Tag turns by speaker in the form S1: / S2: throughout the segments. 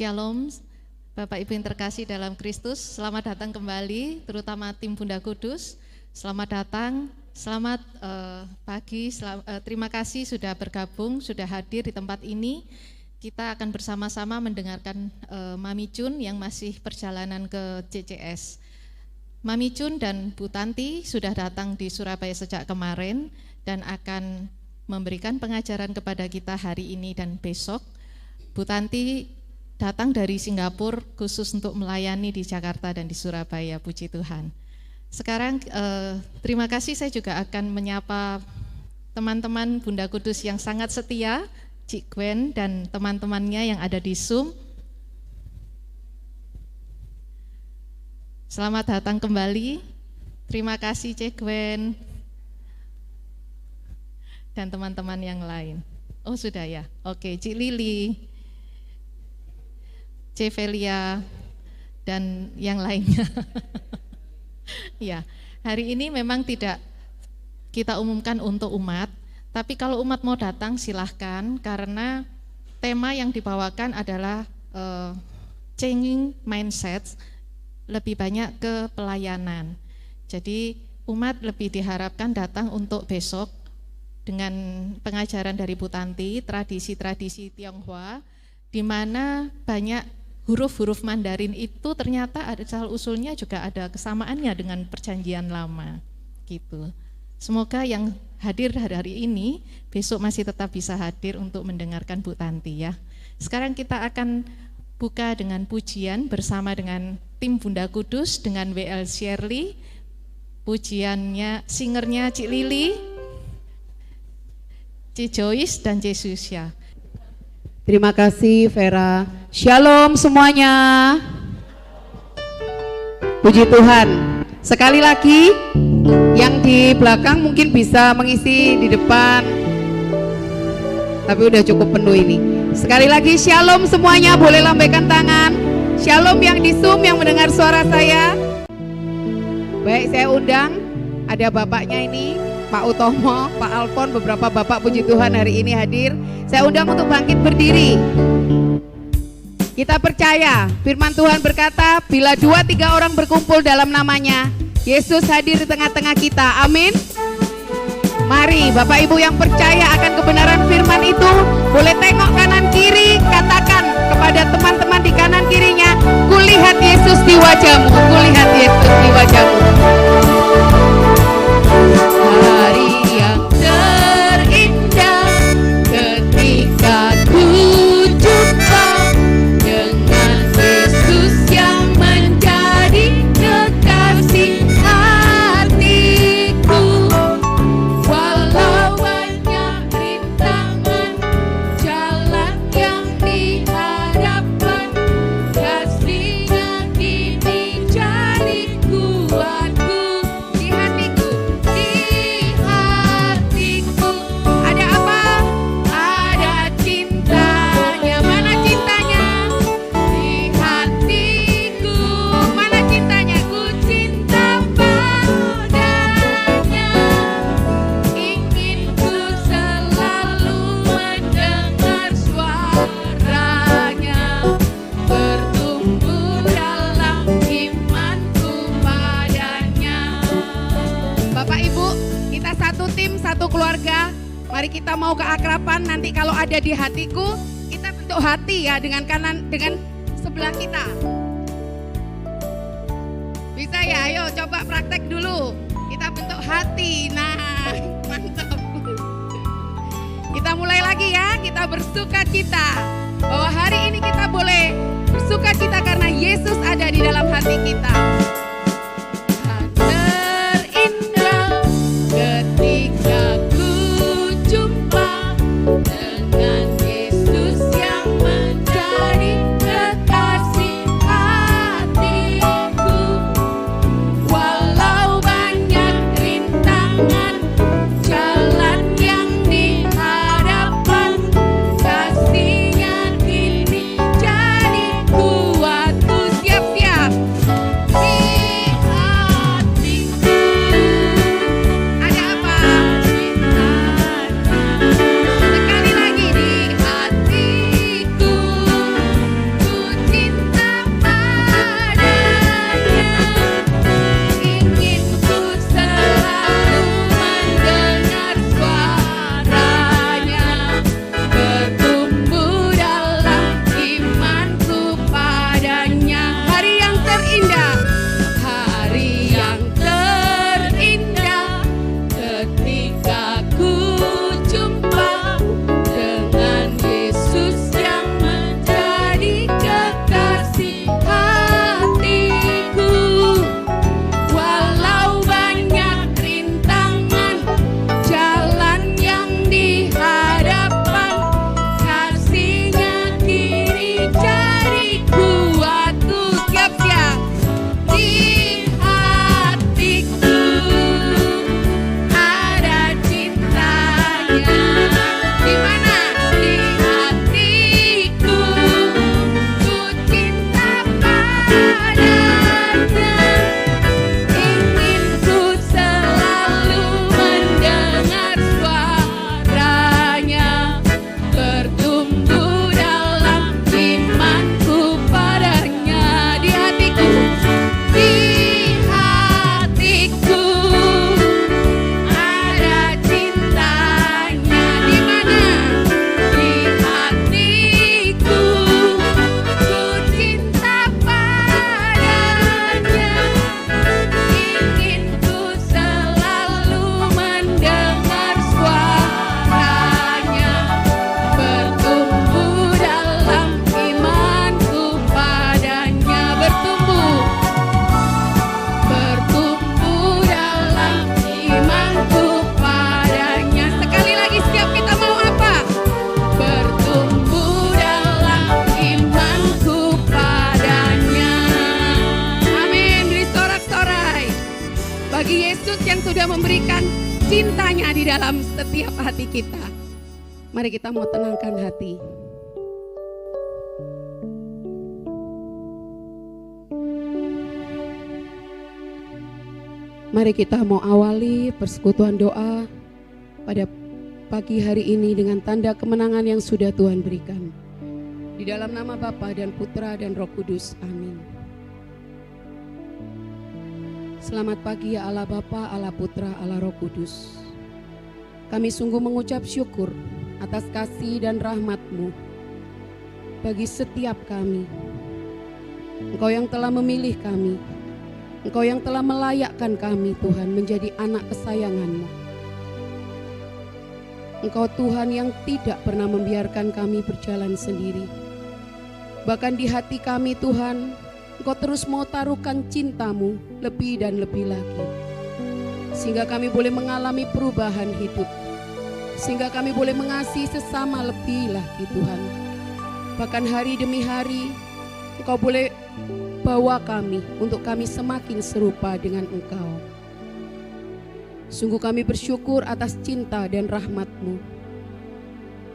S1: Shalom, Bapak Ibu yang terkasih dalam Kristus, selamat datang kembali, terutama tim Bunda Kudus. Selamat datang, selamat pagi, terima kasih sudah bergabung, sudah hadir di tempat ini. Kita akan bersama-sama mendengarkan Mami Jun yang masih perjalanan ke CCS. Mami Jun dan Bu Tanti sudah datang di Surabaya sejak kemarin dan akan memberikan pengajaran kepada kita hari ini dan besok. Bu Tanti datang dari Singapura khusus untuk melayani di Jakarta dan di Surabaya, puji Tuhan. Sekarang terima kasih, saya juga akan menyapa teman-teman Bunda Kudus yang sangat setia, Cik Gwen dan teman-temannya yang ada di Zoom. Selamat datang kembali, terima kasih Cik Gwen dan teman-teman yang lain. Oh sudah ya, oke, Cik Lili, Cevelia dan yang lainnya. Ya, hari ini memang tidak kita umumkan untuk umat, tapi kalau umat mau datang silahkan, karena tema yang dibawakan adalah changing mindset, lebih banyak ke pelayanan. Jadi umat lebih diharapkan datang untuk besok dengan pengajaran dari Bu Tanti, tradisi-tradisi Tionghoa, di mana banyak huruf-huruf Mandarin itu ternyata ada asal-usulnya juga ada kesamaannya dengan perjanjian lama gitu. Semoga yang hadir hari ini besok masih tetap bisa hadir untuk mendengarkan Bu Tanti ya. Sekarang kita akan buka dengan pujian bersama dengan tim Bunda Kudus dengan WL Shirley. Pujiannya singernya Cik Lili, Cik Joyce dan Cik Susya.
S2: Terima kasih Vera. Shalom semuanya. Puji Tuhan. Sekali lagi yang di belakang mungkin bisa mengisi di depan, tapi udah cukup penuh ini. Sekali lagi shalom semuanya, boleh lambaikan tangan. Shalom yang di Zoom yang mendengar suara saya. Baik, saya undang, ada bapaknya ini, Pak Utomo, Pak Alfon, beberapa bapak puji Tuhan hari ini hadir. Saya undang untuk bangkit berdiri. Kita percaya firman Tuhan berkata, bila 2-3 orang berkumpul dalam namanya, Yesus hadir di tengah-tengah kita. Amin. Mari Bapak Ibu yang percaya akan kebenaran firman itu, boleh tengok kanan kiri, katakan kepada teman-teman di kanan kirinya, kulihat Yesus di wajahmu, kulihat Yesus di wajahmu. Hari yang terindah ketika ku jumpa dengan Yesus yang menjadi kekasih hatiku. Walau banyak rintangan, jalan yang dihadapkan, kasih-Nya kini jadi kuatku. Di hatiku, di hatiku ada apa? Ada cintanya. Mana cintanya? Di hatiku. Mana cintanya? Ku cinta padanya. Ingin ku selalu mendengar suaranya, bertumbuh dalam imanku padanya. Bapak Ibu, kita satu tim, satu keluarga. Mari kita mau keakraban. Nanti kalau ada di hatiku, kita bentuk hati ya dengan kanan, dengan sebelah kita. Bisa ya? Ayo coba praktek dulu. Kita bentuk hati. Nah, mantap. Kita mulai lagi ya. Kita bersuka cita bahwa hari ini kita boleh bersuka cita karena Yesus ada di dalam hati kita. Terindah ketika ku jumpa dengan Yesus yang menjadi kekasih hatiku. Walau banyak rintangan, jalan yang dihadapkan, kasih-Nya kini jadi kuatku. Siap-siap. Di semuanya di dalam setiap hati kita. Mari kita mau tenangkan hati. Mari kita mau awali persekutuan doa pada pagi hari ini dengan tanda kemenangan yang sudah Tuhan berikan. Di dalam nama Bapa dan Putra dan Roh Kudus. Amin. Selamat pagi ya Allah Bapa, Allah Putra, Allah Roh Kudus. Kami sungguh mengucap syukur atas kasih dan rahmat-Mu bagi setiap kami. Engkau yang telah memilih kami, Engkau yang telah melayakkan kami Tuhan menjadi anak kesayangan-Mu. Engkau Tuhan yang tidak pernah membiarkan kami berjalan sendiri. Bahkan di hati kami Tuhan, Engkau terus mau taruhkan cinta-Mu lebih dan lebih lagi. Sehingga kami boleh mengalami perubahan hidup. Sehingga kami boleh mengasihi sesama lebih lagi Tuhan. Bahkan hari demi hari, Engkau boleh bawa kami untuk kami semakin serupa dengan Engkau. Sungguh kami bersyukur atas cinta dan rahmat-Mu.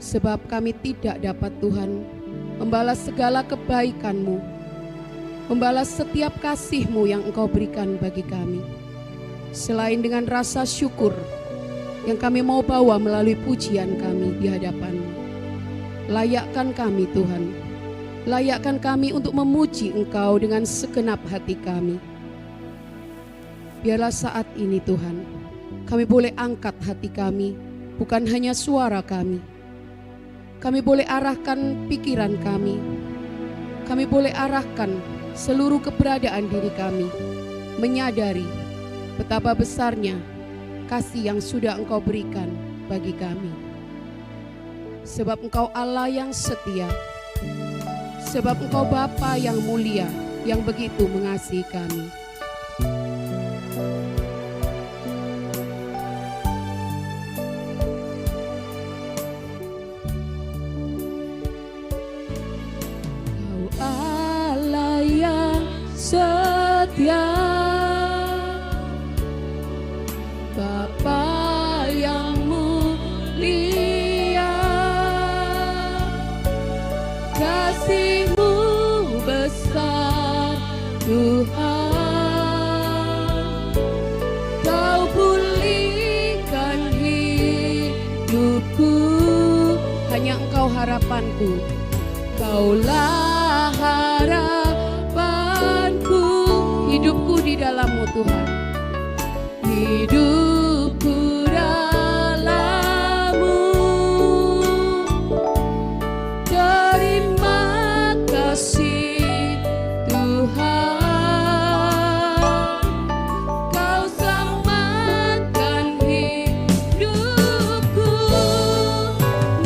S2: Sebab kami tidak dapat Tuhan membalas segala kebaikan-Mu, membalas setiap kasih-Mu yang Engkau berikan bagi kami. Selain dengan rasa syukur yang kami mau bawa melalui pujian kami di hadapan-Mu. Layakkan kami Tuhan, layakkan kami untuk memuji Engkau dengan segenap hati kami. Biarlah saat ini Tuhan, kami boleh angkat hati kami, bukan hanya suara kami. Kami boleh arahkan pikiran kami. Kami boleh arahkan seluruh keberadaan diri kami, menyadari betapa besarnya kasih yang sudah Engkau berikan bagi kami. Sebab Engkau Allah yang setia, sebab Engkau Bapa yang mulia, yang begitu mengasihi kami. Kau Allah yang setia, Bapa yang mulia, kasih-Mu besar Tuhan. Kau pulihkan hidupku, hanya Engkau harapanku. Kaulah harapanku, hidupku di dalam-Mu Tuhan. Hidupku dalam-Mu. Terima kasih Tuhan, Kau selamatkan hidupku.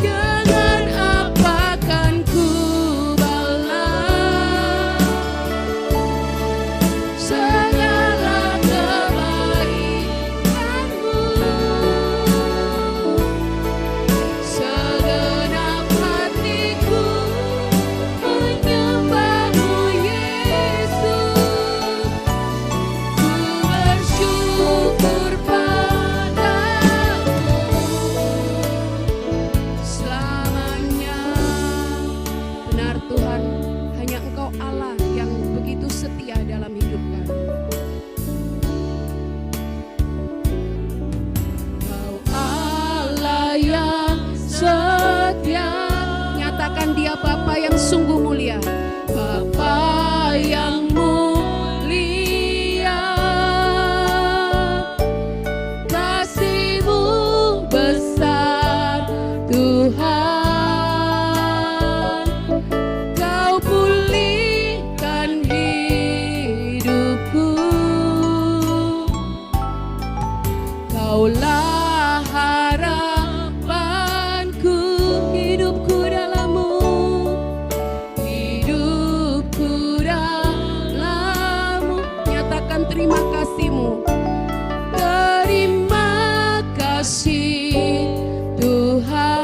S2: Dengan apa kan ku balas segala kebaikan-Mu. Segenap hatiku menyembah-Mu Yesus. Ku bersyukur padamu selamanya. Benar Tuhan, hanya Engkau Allah yang begitu setia dalam hidup kami. Kau Allah yang setia, nyatakan Dia Bapa yang sungguh mulia, Bapa yang mulia, kasih-Mu besar Tuhan. Kau pulihkan hidupku. Kaulah harapanku, hidupku dalam-Mu. Hidupku dalam-Mu. Nyatakan terima kasih-Mu. Terima kasih Tuhan.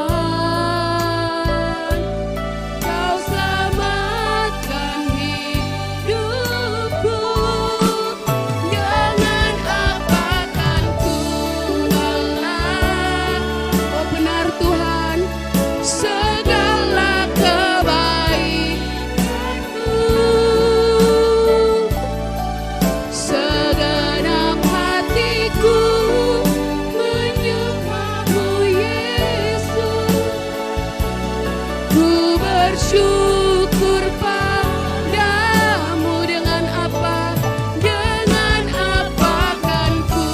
S2: Kau selamatkan hidupku. Dengan apa kan ku balas bersyukur padamu. Dengan apa kan ku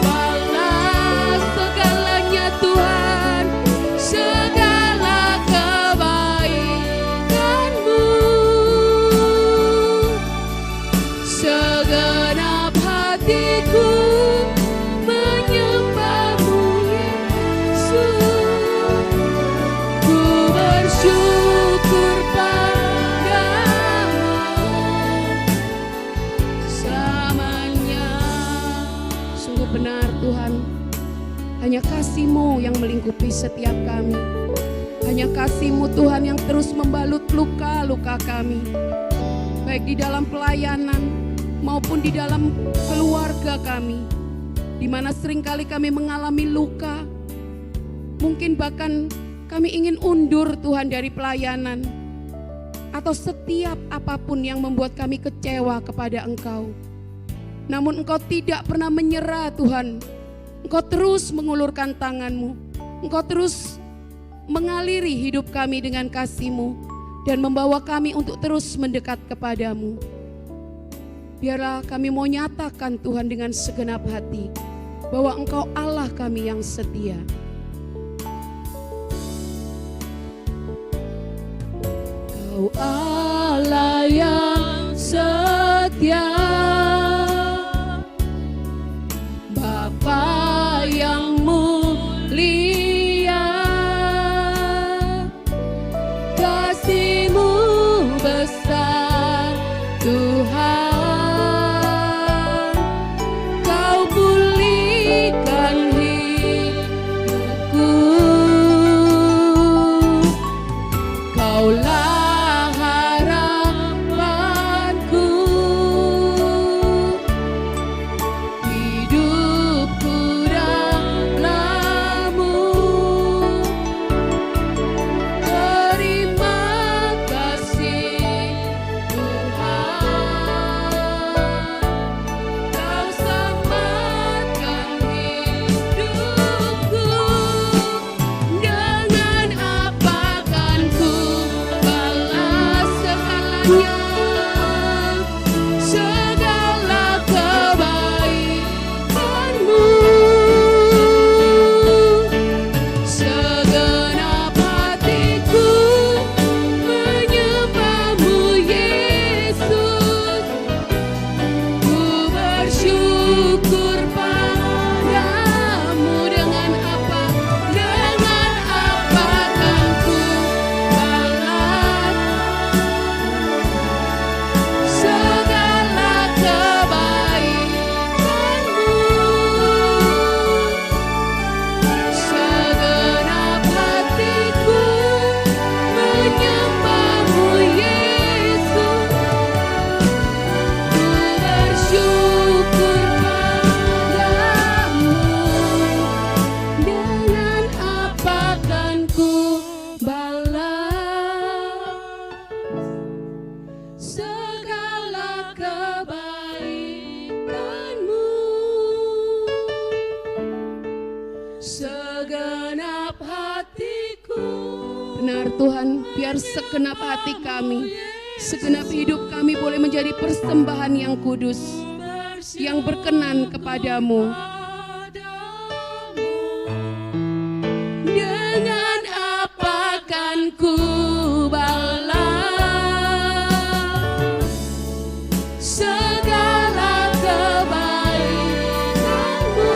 S2: balas segalanya Tuhan, segala kebaikanmu. Segenap hatiku menyembahmu Yesus, ku bersyukur padamu selamanya. Sungguh benar Tuhan, hanya kasih-Mu yang melingkupi setiap kami. Hanya kasih-Mu Tuhan yang terus membalut luka-luka kami, baik di dalam pelayanan maupun di dalam keluarga kami, di mana seringkali kami mengalami luka. Mungkin bahkan kami ingin undur Tuhan dari pelayanan, atau setiap apapun yang membuat kami kecewa kepada Engkau. Namun Engkau tidak pernah menyerah Tuhan. Engkau terus mengulurkan tangan-Mu. Engkau terus mengaliri hidup kami dengan kasih-Mu dan membawa kami untuk terus mendekat kepadamu. Biarlah kami mau nyatakan Tuhan dengan segenap hati bahwa Engkau Allah kami yang setia. Kau Allah yang setia, Bapa yang mulia, kasih-Mu besar Tuhan. Kau pulihkan hidupku, Kaulah harapanku. Hidupku dalam-Mu, terima kasih Tuhan. Kau selamatkan hidupku. Dengan apa kan ku balas segalanya, segala kebaikanmu. Segenap hatiku menyembahmu Yesus, ku bersyukur padamu. Dengan apa kan ku balas segala kebaikanmu. Segenap hatiku menyembahmu Yesus, ku bersyukur padamu. Dengan apa kan ku balas segala kebaikanmu. Segenap hatiku. Benar Tuhan, biar segenap hati kami, segenap hidup kami boleh menjadi persembahan yang kudus, yang berkenan kepadamu. Dengan apa kan ku balas segala kebaikanmu.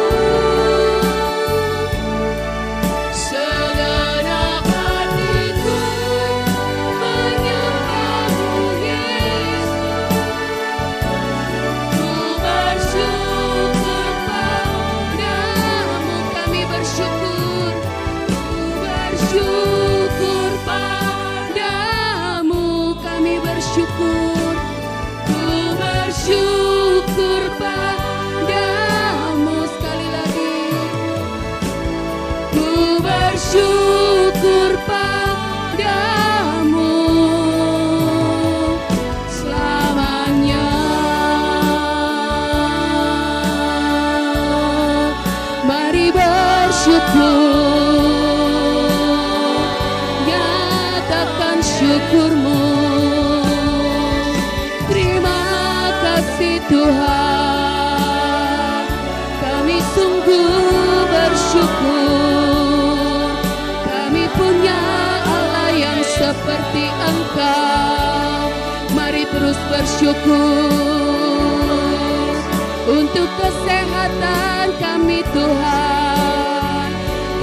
S2: Segenap hatiku menyembahmu Yesus, ku bersyukur padamu. Kami bersyukur, ku bersyukur padamu. Kami bersyukur, ku bersyukur padamu. Sekali lagi, ku bersyukur padamu selamanya. Mari bersyukur, nyatakan
S3: syukurmu. Terima kasih Tuhan, kami sungguh bersyukur. Kami punya Allah yang seperti Engkau. Mari terus bersyukur untuk kesehatan kami Tuhan.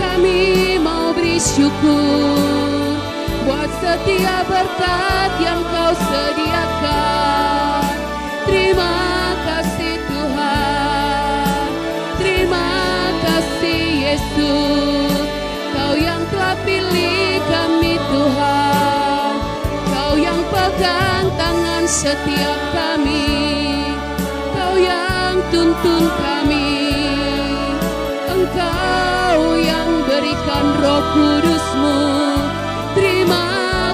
S3: Kami mau beri syukur buat setiap berkat yang Kau sediakan. Terima kasih Tuhan, terima kasih Yesus. Kau yang telah pilih kami Tuhan, Kau yang pegang tangan setiap kami, Kau yang tuntun kami, Engkau yang berikan Roh Kudus-Mu. Terima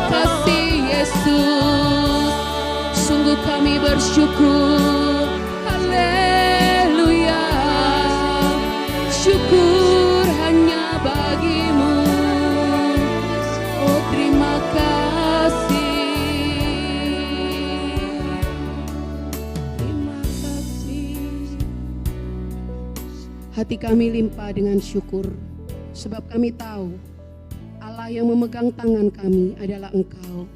S3: kasih Yesus, sungguh kami bersyukur. Haleluya, syukur hanya bagi-Mu. Oh terima kasih, terima kasih. Hati kami limpah dengan syukur, sebab kami tahu Allah yang memegang tangan kami adalah Engkau.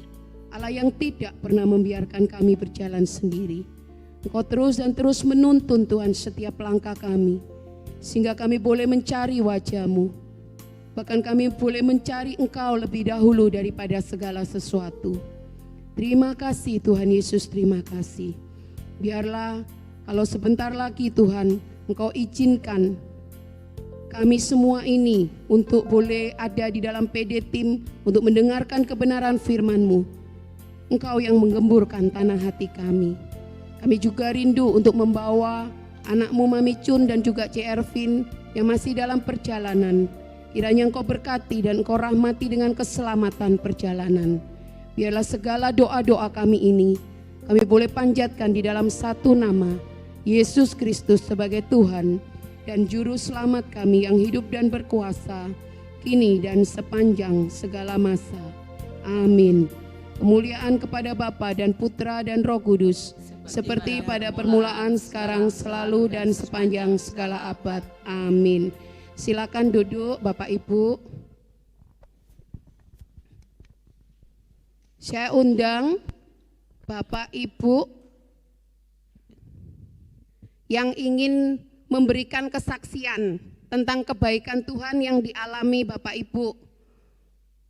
S3: Allah yang tidak pernah membiarkan kami berjalan sendiri. Engkau terus dan terus menuntun Tuhan setiap langkah kami, sehingga kami boleh mencari wajah-Mu. Bahkan kami boleh mencari Engkau lebih dahulu daripada segala sesuatu. Terima kasih Tuhan Yesus, terima kasih. Biarlah kalau sebentar lagi Tuhan Engkau izinkan kami semua ini untuk boleh ada di dalam PD Tim untuk mendengarkan kebenaran firman-Mu. Engkau yang menggemburkan tanah hati kami. Kami juga rindu untuk membawa anak-Mu Mami Cun dan juga C. Ervin yang masih dalam perjalanan. Kiranya Engkau berkati dan Engkau rahmati dengan keselamatan perjalanan. Biarlah segala doa-doa kami ini kami boleh panjatkan di dalam satu nama, Yesus Kristus sebagai Tuhan dan Juru Selamat kami yang hidup dan berkuasa, kini dan sepanjang segala masa. Amin. Kemuliaan kepada Bapa dan Putra dan Roh Kudus, seperti pada permulaan, sekarang, selalu, dan sepanjang segala abad. Amin. Silakan duduk Bapak Ibu. Saya undang Bapak Ibu yang ingin memberikan kesaksian tentang kebaikan Tuhan yang dialami Bapak Ibu.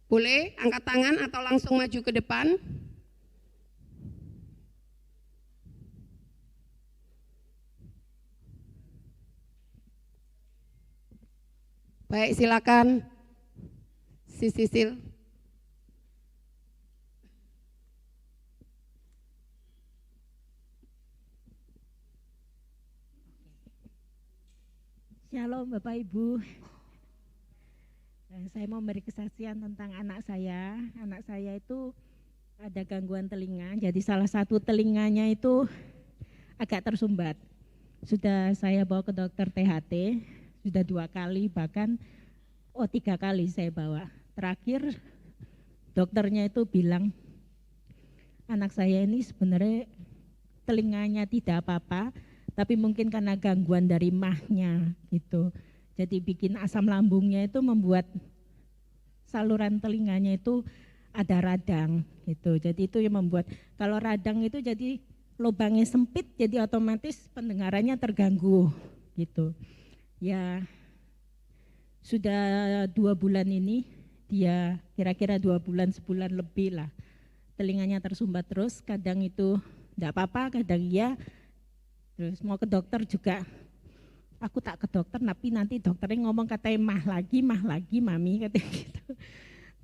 S3: Boleh angkat tangan atau langsung maju ke depan. Baik, silakan. Si Sisil.
S4: Shalom Bapak Ibu. Saya mau beri kesaksian tentang anak saya. Anak saya itu ada gangguan telinga, jadi salah satu telinganya itu agak tersumbat. Sudah saya bawa ke dokter THT, sudah 2 kali, bahkan 3 kali saya bawa. Terakhir dokternya itu bilang anak saya ini sebenarnya telinganya tidak apa-apa, tapi mungkin karena gangguan dari mahnya gitu. Jadi bikin asam lambungnya itu membuat saluran telinganya itu ada radang gitu. Jadi itu yang membuat kalau radang itu jadi lubangnya sempit, jadi otomatis pendengarannya terganggu gitu. Ya sudah 2 bulan ini, dia kira-kira 2 bulan, sebulan lebih lah. Telinganya tersumbat terus, kadang itu enggak apa-apa, kadang iya. Terus mau ke dokter juga, aku tak ke dokter, tapi nanti dokternya ngomong katanya mah lagi mami katanya gitu.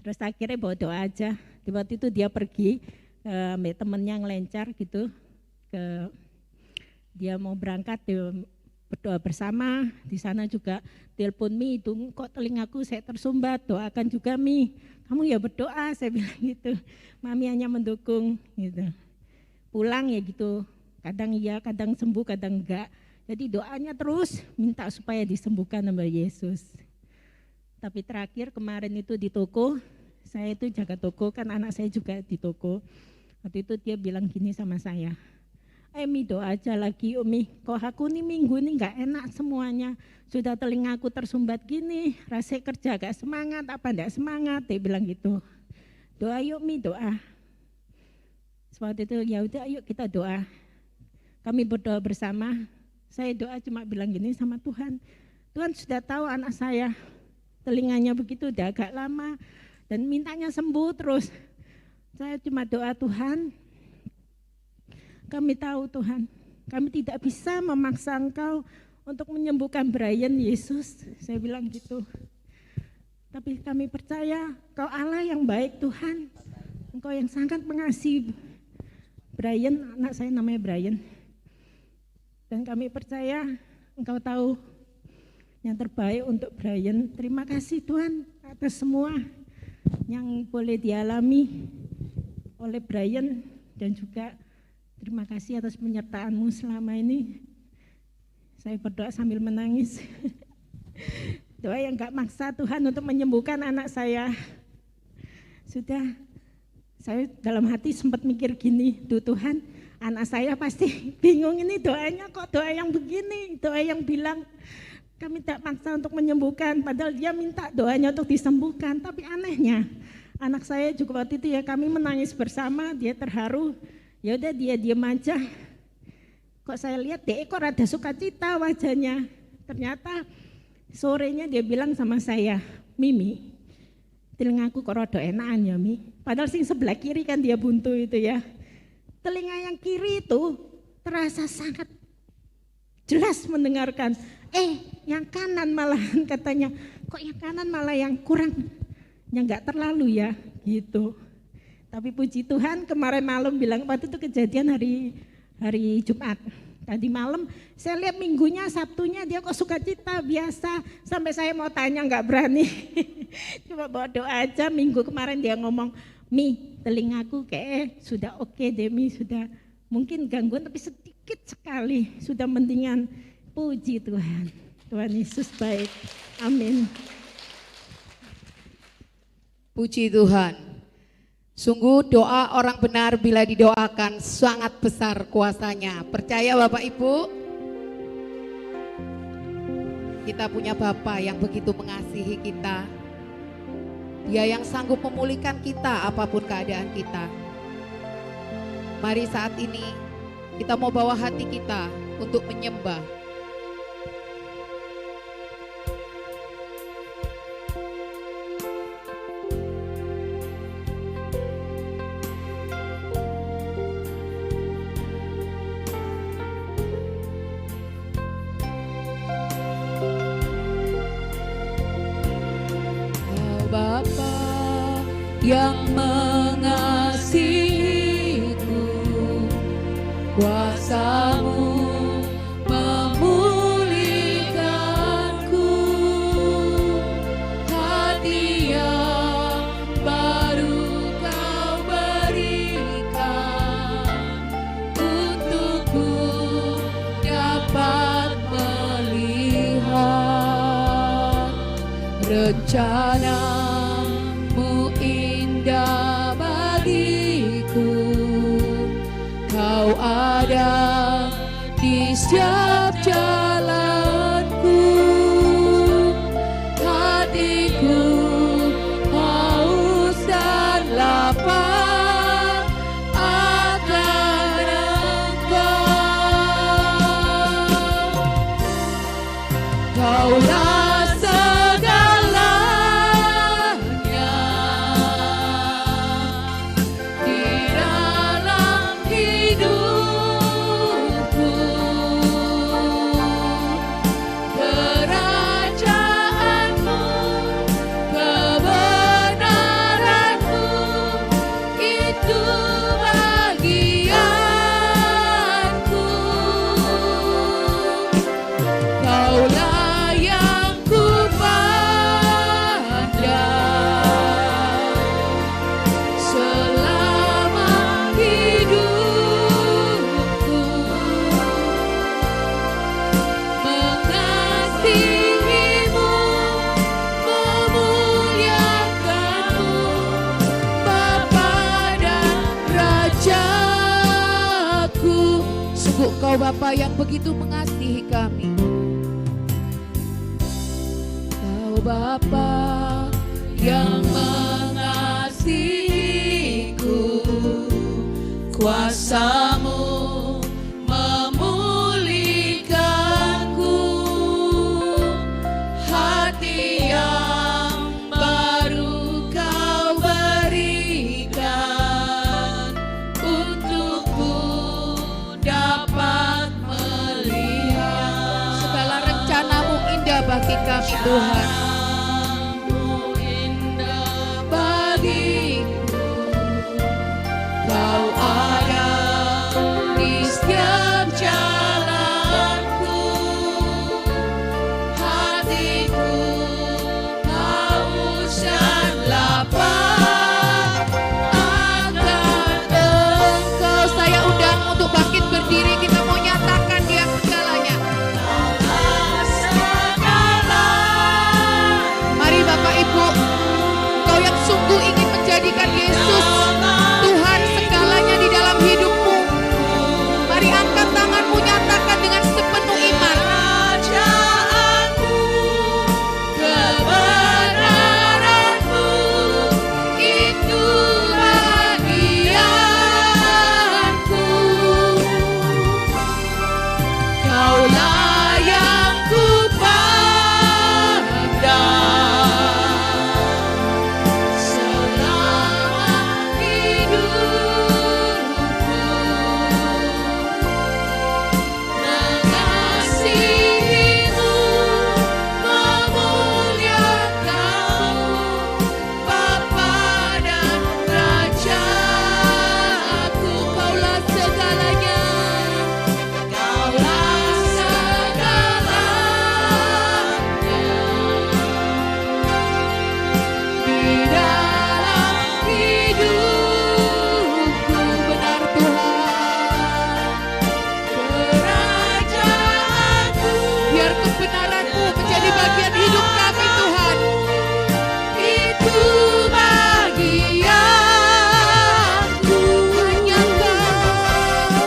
S4: Terus akhirnya bodoh aja. Di waktu itu dia pergi ambil temennya ngelencar gitu, dia mau berangkat, dia berdoa bersama. Di sana juga telepon Mi, itu kok telingaku saya tersumbat, doakan juga Mi. Kamu ya berdoa, saya bilang gitu. Mami hanya mendukung gitu. Pulang ya gitu, kadang iya, kadang sembuh, kadang enggak. Jadi doanya terus minta supaya disembuhkan sama Yesus. Tapi terakhir kemarin itu di toko, saya itu jaga toko, kan anak saya juga di toko. Waktu itu dia bilang gini sama saya, Mi doa aja lagi Umi, kok aku nih minggu ini gak enak semuanya, sudah telingaku tersumbat gini, rasa kerja gak semangat, apa gak semangat, dia bilang gitu. Doa yuk Mi, doa. Waktu itu ya udah ayo kita doa. Kami berdoa bersama, saya doa cuma bilang gini sama Tuhan, Tuhan sudah tahu anak saya telinganya begitu udah agak lama dan mintanya sembuh terus. Saya cuma doa Tuhan, kami tahu Tuhan, kami tidak bisa memaksa Engkau untuk menyembuhkan Brian Yesus, saya bilang gitu. Tapi kami percaya Engkau Allah yang baik Tuhan, Engkau yang sangat mengasihi Brian, anak saya namanya Brian. Dan kami percaya Engkau tahu yang terbaik untuk Brian. Terima kasih Tuhan atas semua yang boleh dialami oleh Brian dan juga terima kasih atas penyertaan-Mu selama ini. Saya berdoa sambil menangis. Doa yang gak maksa Tuhan untuk menyembuhkan anak saya. Sudah, saya dalam hati sempat mikir gini, Tuhan, anak saya pasti bingung ini doanya kok doa yang begini, doa yang bilang kami tak maksa untuk menyembuhkan, padahal dia minta doanya untuk disembuhkan. Tapi anehnya, anak saya juga waktu itu ya kami menangis bersama, dia terharu. Ya udah dia diam aja. Kok saya lihat dia kok rada sukacita wajahnya. Ternyata sorenya dia bilang sama saya, Mimi, telingaku kok rada enakan ya Mi. Padahal sing sebelah kiri kan dia buntu itu ya. Telinga yang kiri itu terasa sangat jelas mendengarkan. Yang kanan malahan katanya, kok yang kanan malah yang kurang, yang enggak terlalu ya gitu. Tapi puji Tuhan kemarin malam bilang, waktu itu kejadian hari Jumat. Tadi malam saya lihat minggunya, Sabtunya dia kok sukacita biasa. Sampai saya mau tanya nggak berani. Cuma bawa doa aja. Minggu kemarin dia ngomong, Mi telingaku kayak sudah oke deh Mi, sudah mungkin gangguan tapi sedikit sekali. Sudah mendingan. Puji Tuhan. Tuhan Yesus baik. Amin.
S2: Puji Tuhan. Sungguh doa orang benar bila didoakan sangat besar kuasanya. Percaya Bapak Ibu? Kita punya Bapa yang begitu mengasihi kita. Dia yang sanggup memulihkan kita apapun keadaan kita. Mari saat ini kita mau bawa hati kita untuk menyembah. Bapa yang mengasihiku, kuasa-Mu memulihkanku, hati yang baru Kau berikan, untukku dapat melihat rencana-Mu indah bagiku. Kau ada di setiap jalanku, hatiku haus dan lapar akan Engkau. Kaulah segalanya, Engkau Bapa yang begitu mengasihi kami. Kau Bapa yang mengasihiku, kuasa-Mu memulihkanku, hati yang baru Kau berikan, untukku dapat melihat segala rencana-Mu indah bagi kami Tuhan. Kau ada di setiap jalanku, hatiku haus dan lapar akan Engkau. Saya undang untuk bangkit berdiri, kita mau nyatakan Dia segalanya. Mari Bapak Ibu, Kau yang sungguh ingin menjadikan Yesus Tuhan segalanya di dalam hidupmu, mari angkat tanganmu, nyatakan dengan sepenuh iman. Kerajaanmu, kebenaranmu, itu bagianku. Kaulah yang kupandang selama hidupku, mengasihimu, memuliakanmu, Bapa dan Rajaku. Kaulah segalanya, Kaulah segalanya di dalam hidupku. Benar Tuhan, kerajaanmu, biar kebenaran-Mu menjadi bagian hidup kami Tuhan. Itu bagianku, hanya Kau,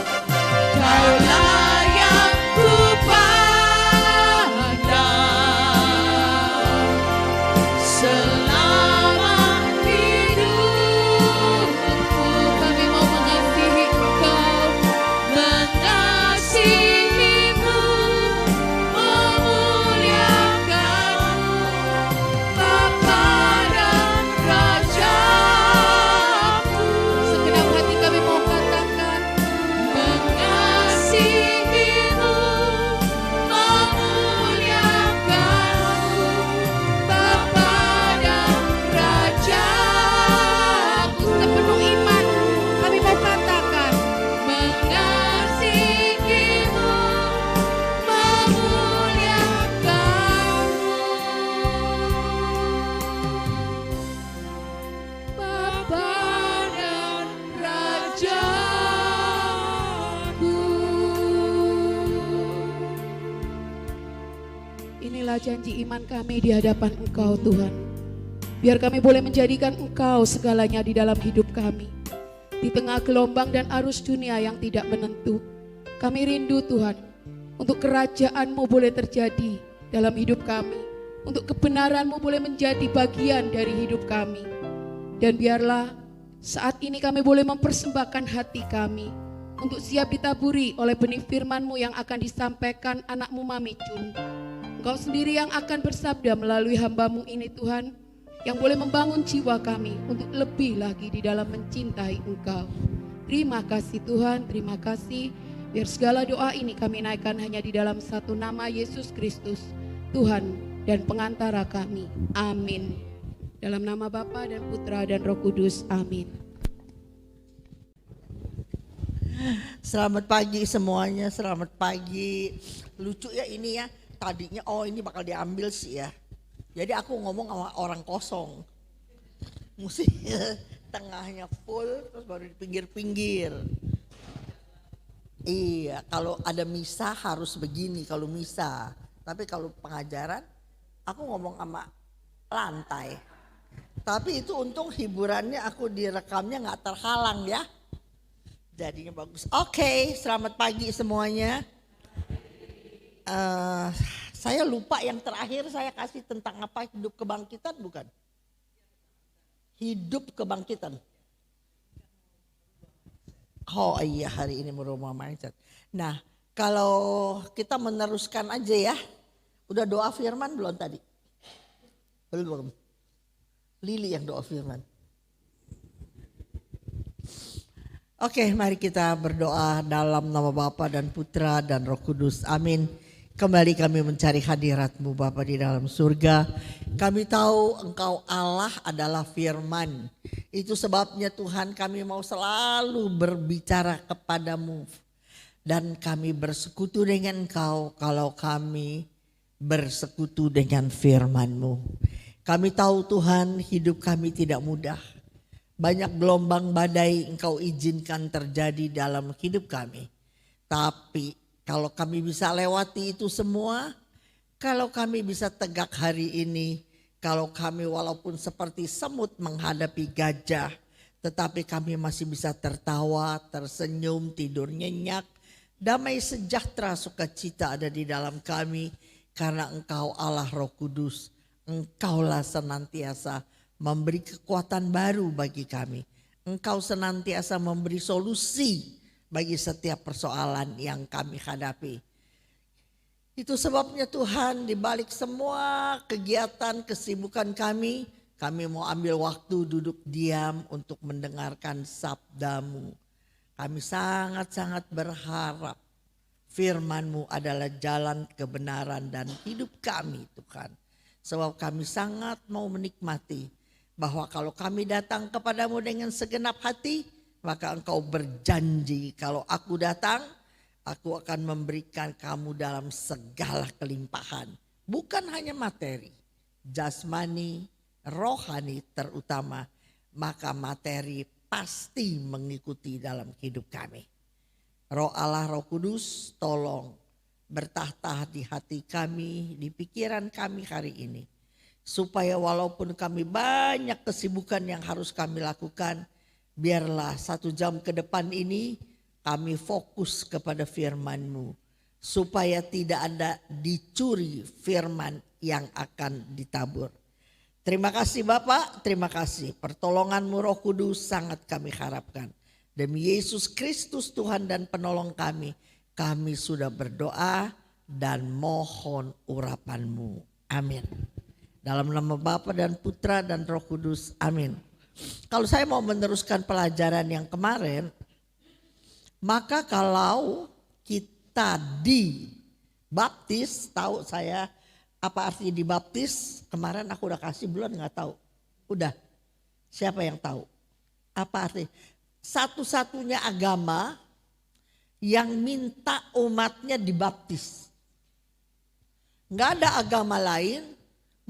S2: Kaulah yang kupandang selama hidupku. Kami mau mengasihi Engkau, mengasihimu, memuliakanmu, Bapa dan Rajaku. Segenap hati kami mau katakan, mengasihimu, memuliakanmu, Bapa dan Rajaku. Sepenuh iman kami mau katakan, mengasihimu, memuliakanmu, Bapa dan Rajaku. Inilah janji iman kami di hadapan Engkau Tuhan. Biar kami boleh menjadikan Engkau segalanya di dalam hidup kami. Di tengah gelombang dan arus dunia yang tidak menentu, kami rindu Tuhan, untuk kerajaan-Mu boleh terjadi dalam hidup kami, untuk kebenaran-Mu boleh menjadi bagian dari hidup kami. Dan biarlah saat ini kami boleh mempersembahkan hati kami untuk siap ditaburi oleh benih firman-Mu yang akan disampaikan anak-Mu Mami Cun. Engkau sendiri yang akan bersabda melalui hamba-Mu ini Tuhan, yang boleh membangun jiwa kami untuk lebih lagi di dalam mencintai Engkau. Terima kasih Tuhan, terima kasih. Biar segala doa ini kami naikkan hanya di dalam satu nama, Yesus Kristus, Tuhan dan pengantara kami. Amin. Dalam nama Bapa dan Putra dan Roh Kudus. Amin.
S5: Selamat pagi semuanya, selamat pagi. Lucu ya ini ya, tadinya ini bakal diambil sih ya. Jadi aku ngomong sama orang kosong. Mesti tengahnya full, terus baru di pinggir-pinggir. Iya, kalau ada misa harus begini kalau misa. Tapi kalau pengajaran, aku ngomong sama lantai. Tapi itu untung hiburannya aku direkamnya gak terhalang ya. Jadinya bagus. Oke, selamat pagi semuanya. Saya lupa yang terakhir saya kasih tentang apa, hidup kebangkitan bukan? Hidup kebangkitan. Oh iya, hari ini merubah mindset. Nah, kalau kita meneruskan aja ya. Udah doa firman belum tadi? Belum. Lili yang doa firman. Oke, mari kita berdoa dalam nama Bapa dan Putra dan Roh Kudus. Amin. Kembali kami mencari hadirat-Mu Bapa di dalam surga. Kami tahu Engkau Allah adalah firman. Itu sebabnya Tuhan kami mau selalu berbicara kepadamu. Dan kami bersekutu dengan Engkau kalau kami bersekutu dengan firman-Mu. Kami tahu Tuhan hidup kami tidak mudah. Banyak gelombang badai Engkau izinkan terjadi dalam hidup kami. Tapi kalau kami bisa lewati itu semua, kalau kami bisa tegak hari ini, kalau kami walaupun seperti semut menghadapi gajah, tetapi kami masih bisa tertawa, tersenyum, tidur nyenyak, damai sejahtera sukacita ada di dalam kami, karena Engkau Allah Roh Kudus, Engkaulah senantiasa memberi kekuatan baru bagi kami. Engkau senantiasa memberi solusi bagi setiap persoalan yang kami hadapi. Itu sebabnya Tuhan di balik semua kegiatan kesibukan kami mau ambil waktu duduk diam untuk mendengarkan sabda-Mu. Kami sangat-sangat berharap firman-Mu adalah jalan kebenaran dan hidup kami Tuhan. Sebab kami sangat mau menikmati bahwa kalau kami datang kepadamu dengan segenap hati, maka Engkau berjanji kalau aku datang, aku akan memberikan kamu dalam segala kelimpahan. Bukan hanya materi, jasmani, rohani terutama, maka materi pasti mengikuti dalam hidup kami. Roh Allah, Roh Kudus, tolong bertahta di hati kami, di pikiran kami hari ini. Supaya walaupun kami banyak kesibukan yang harus kami lakukan, biarlah 1 jam ke depan ini kami fokus kepada firman-Mu. Supaya tidak ada dicuri firman yang akan ditabur. Terima kasih Bapak, terima kasih. Pertolongan-Mu Roh Kudus sangat kami harapkan. Demi Yesus Kristus Tuhan dan penolong kami sudah berdoa dan mohon urapan-Mu. Amin. Dalam nama Bapa dan Putra dan Roh Kudus. Amin. Kalau saya mau meneruskan pelajaran yang kemarin, maka kalau kita dibaptis, tahu saya apa arti dibaptis? Kemarin aku udah kasih belum, nggak tahu. Udah. Siapa yang tahu? Apa arti? Satu-satunya agama yang minta umatnya dibaptis. Nggak ada agama lain.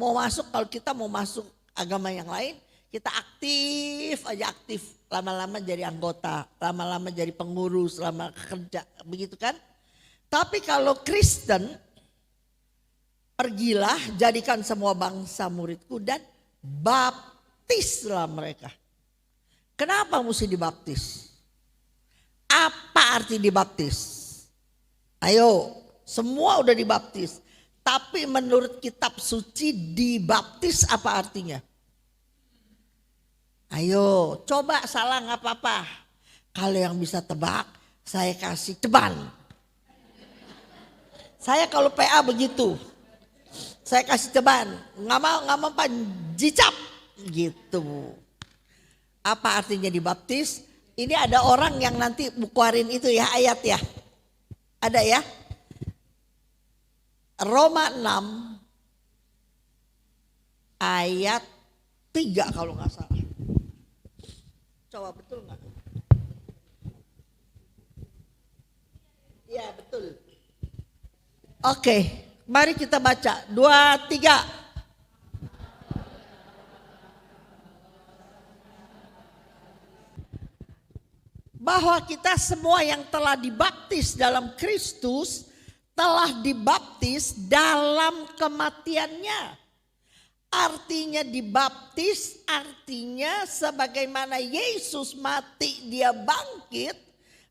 S5: Mau masuk, kalau kita mau masuk agama yang lain, kita aktif aja aktif. Lama-lama jadi anggota, lama-lama jadi pengurus, lama kerja, begitu kan. Tapi kalau Kristen, pergilah jadikan semua bangsa muridku dan baptislah mereka. Kenapa mesti dibaptis? Apa arti dibaptis? Ayo, semua udah dibaptis. Tapi menurut kitab suci dibaptis apa artinya? Ayo coba salah gak apa-apa. Kalau yang bisa tebak saya kasih ceban. Saya kalau PA begitu. Saya kasih ceban. Gak mau jicap gitu. Apa artinya dibaptis? Ini ada orang yang nanti bukuarin itu ya ayat ya. Ada ya? Roma 6 ayat 3 kalau gak salah. Coba betul gak? Iya betul. Oke, mari kita baca 2, 3. Bahwa kita semua yang telah dibaptis dalam Kristus telah dibaptis dalam kematiannya. Artinya dibaptis artinya sebagaimana Yesus mati dia bangkit,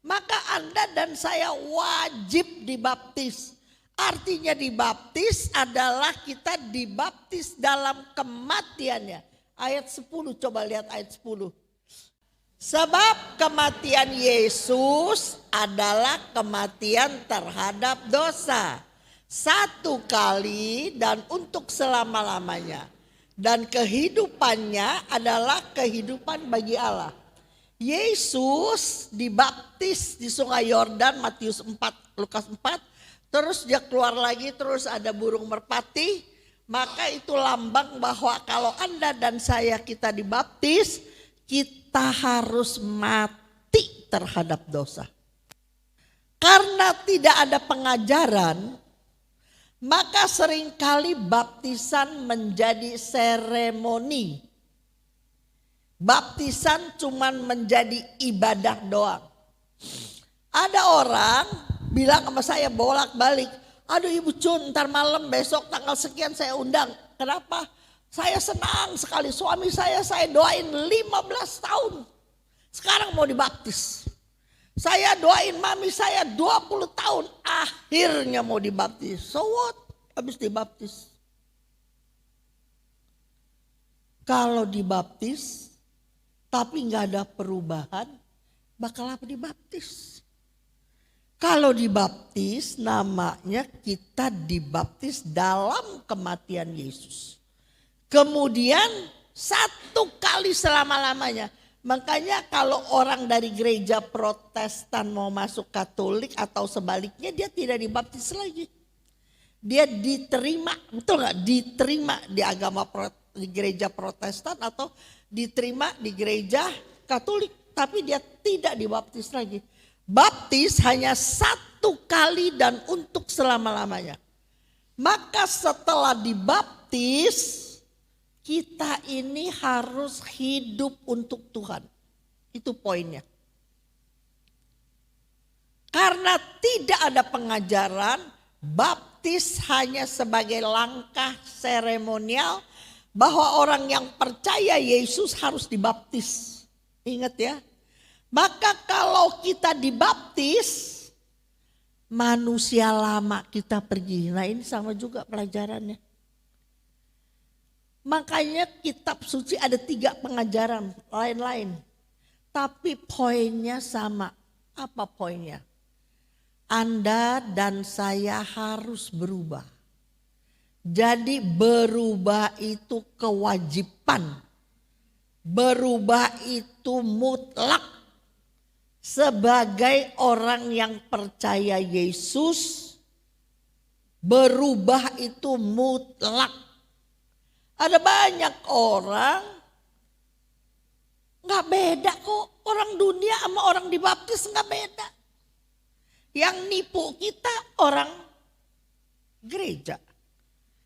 S5: maka Anda dan saya wajib dibaptis. Artinya dibaptis adalah kita dibaptis dalam kematiannya. Ayat 10, coba lihat ayat 10. Sebab kematian Yesus adalah kematian terhadap dosa. Satu kali dan untuk selama-lamanya. Dan kehidupannya adalah kehidupan bagi Allah. Yesus dibaptis di sungai Yordan, Matius 4, Lukas 4. Terus dia keluar lagi, terus ada burung merpati. Maka itu lambang bahwa kalau Anda dan saya kita dibaptis, kita harus mati terhadap dosa. Karena tidak ada pengajaran, maka seringkali baptisan menjadi seremoni. Baptisan cuman menjadi ibadah doang. Ada orang bilang sama saya bolak-balik, aduh Ibu Cun, ntar malam besok tanggal sekian saya undang. Kenapa? Saya senang sekali, suami saya doain 15 tahun. Sekarang mau dibaptis. Saya doain mami saya 20 tahun, akhirnya mau dibaptis. So what? Habis dibaptis. Kalau dibaptis, tapi gak ada perubahan, bakal apa dibaptis? Kalau dibaptis namanya kita dibaptis dalam kematian Yesus. Kemudian satu kali selama-lamanya. Makanya kalau orang dari gereja Protestan mau masuk Katolik atau sebaliknya dia tidak dibaptis lagi. Dia diterima, betul gak? Diterima di agama di gereja Protestan atau diterima di gereja Katolik. Tapi dia tidak dibaptis lagi. Baptis hanya satu kali dan untuk selama-lamanya. Maka setelah dibaptis, kita ini harus hidup untuk Tuhan. Itu poinnya. Karena tidak ada pengajaran, baptis hanya sebagai langkah seremonial bahwa orang yang percaya Yesus harus dibaptis. Ingat ya. Maka kalau kita dibaptis, manusia lama kita pergi. Nah ini sama juga pelajarannya. Makanya kitab suci ada 3 pengajaran lain-lain. Tapi poinnya sama. Apa poinnya? Anda dan saya harus berubah. Jadi berubah itu kewajiban. Berubah itu mutlak. Sebagai orang yang percaya Yesus, berubah itu mutlak. Ada banyak orang gak beda kok. Orang dunia sama orang dibaptis gak beda. Yang nipu kita orang gereja.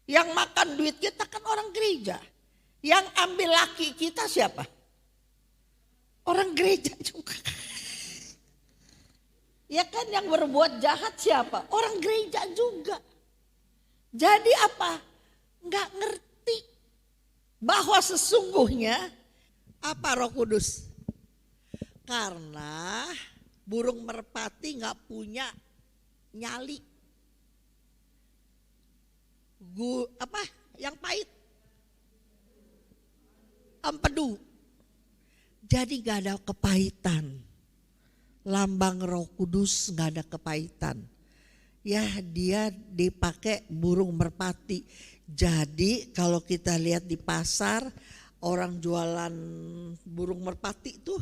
S5: Yang makan duit kita kan orang gereja. Yang ambil laki kita siapa? Orang gereja juga. Ya kan yang berbuat jahat siapa? Orang gereja juga. Jadi apa? Gak ngerti bahwa sesungguhnya apa Roh Kudus? Karena burung merpati gak punya nyali. Yang pahit? Empedu. Jadi gak ada kepahitan. Lambang Roh Kudus gak ada kepahitan. Ya dia dipakai burung merpati. Jadi kalau kita lihat di pasar orang jualan burung merpati itu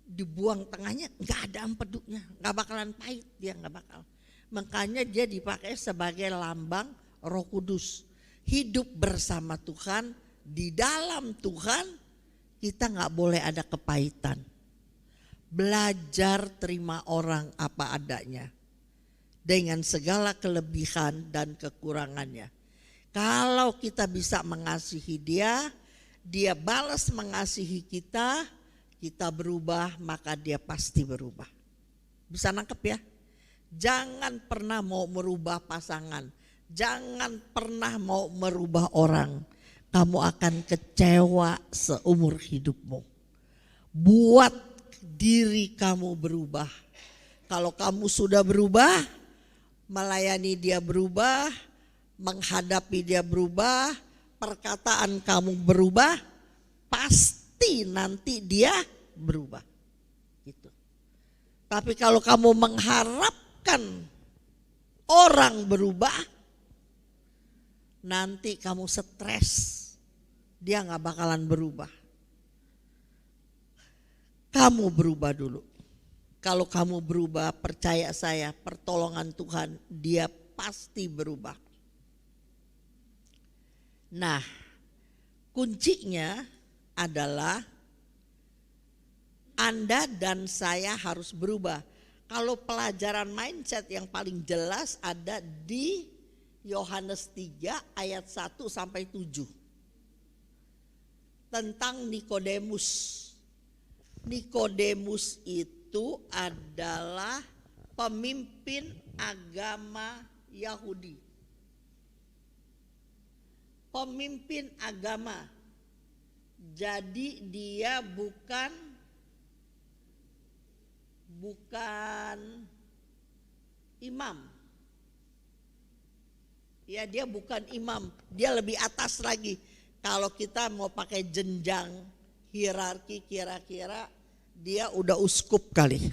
S5: dibuang tengahnya gak ada empedunya. Gak bakalan pahit dia gak bakal. Makanya dia dipakai sebagai lambang Roh Kudus. Hidup bersama Tuhan, di dalam Tuhan kita gak boleh ada kepahitan. Belajar terima orang apa adanya dengan segala kelebihan dan kekurangannya. Kalau kita bisa mengasihi dia, dia balas mengasihi kita, kita berubah maka dia pasti berubah. Bisa nangkep ya? Jangan pernah mau merubah pasangan, jangan pernah mau merubah orang. Kamu akan kecewa seumur hidupmu. Buat diri kamu berubah. Kalau kamu sudah berubah, melayani dia berubah, menghadapi dia berubah, perkataan kamu berubah, pasti nanti dia berubah. Gitu. Tapi kalau kamu mengharapkan orang berubah, nanti kamu stres, dia gak bakalan berubah. Kamu berubah dulu. Kalau kamu berubah, percaya saya, pertolongan Tuhan, dia pasti berubah. Nah, kuncinya adalah Anda dan saya harus berubah. Kalau pelajaran mindset yang paling jelas ada di Yohanes 3 ayat 1 sampai 7. Tentang Nikodemus. Nikodemus itu adalah pemimpin agama Yahudi. Pemimpin agama. Jadi dia bukan imam. Ya, dia bukan imam, dia lebih atas lagi. Kalau kita mau pakai jenjang hierarki, kira-kira dia udah uskup kali.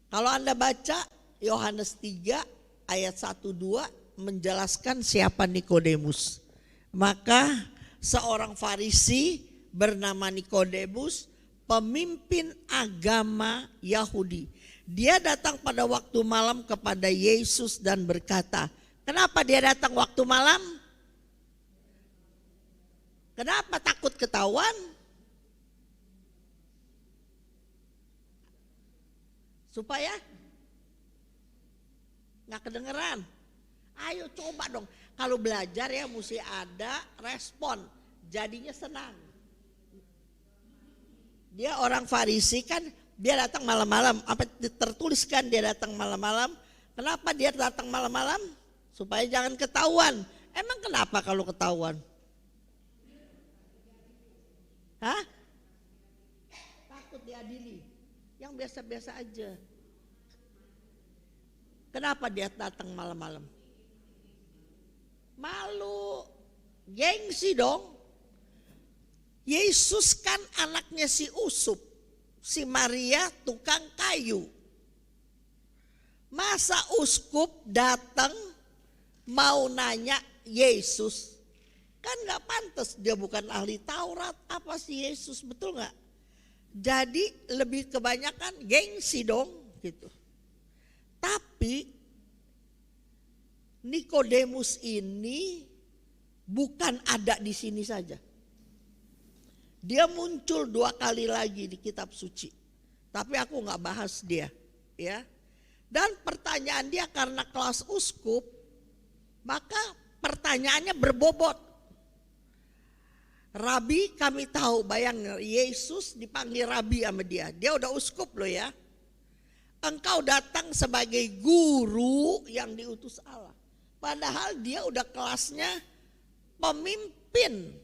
S5: Kalau Anda baca Yohanes 3 ayat 1-2 menjelaskan siapa Nikodemus. Maka seorang Farisi bernama Nikodemus, pemimpin agama Yahudi. Dia datang pada waktu malam kepada Yesus dan berkata, kenapa dia datang waktu malam? Kenapa takut ketahuan? Supaya nggak kedengeran. Ayo coba dong. Kalau belajar ya mesti ada respon. Jadinya senang. Dia orang Farisi kan, dia datang malam-malam. Apa tertuliskan dia datang malam-malam? Kenapa dia datang malam-malam? Supaya jangan ketahuan. Emang kenapa kalau ketahuan? Hah? Takut diadili. Yang biasa-biasa aja. Kenapa dia datang malam-malam? Malu, gengsi dong. Yesus kan anaknya si Usup, si Maria tukang kayu. Masa uskup datang mau nanya Yesus? Kan gak pantas, dia bukan ahli Taurat, apa sih Yesus, betul gak? Jadi lebih kebanyakan gengsi dong gitu. Tapi Nikodemus ini bukan ada di sini saja. Dia muncul 2 kali lagi di kitab suci. Tapi aku gak bahas dia, ya. Dan pertanyaan dia karena kelas uskup, maka pertanyaannya berbobot. Rabi, kami tahu, bayang Yesus dipanggil Rabi sama dia. Dia udah uskup loh ya. Engkau datang sebagai guru yang diutus Allah. Padahal dia udah kelasnya pemimpin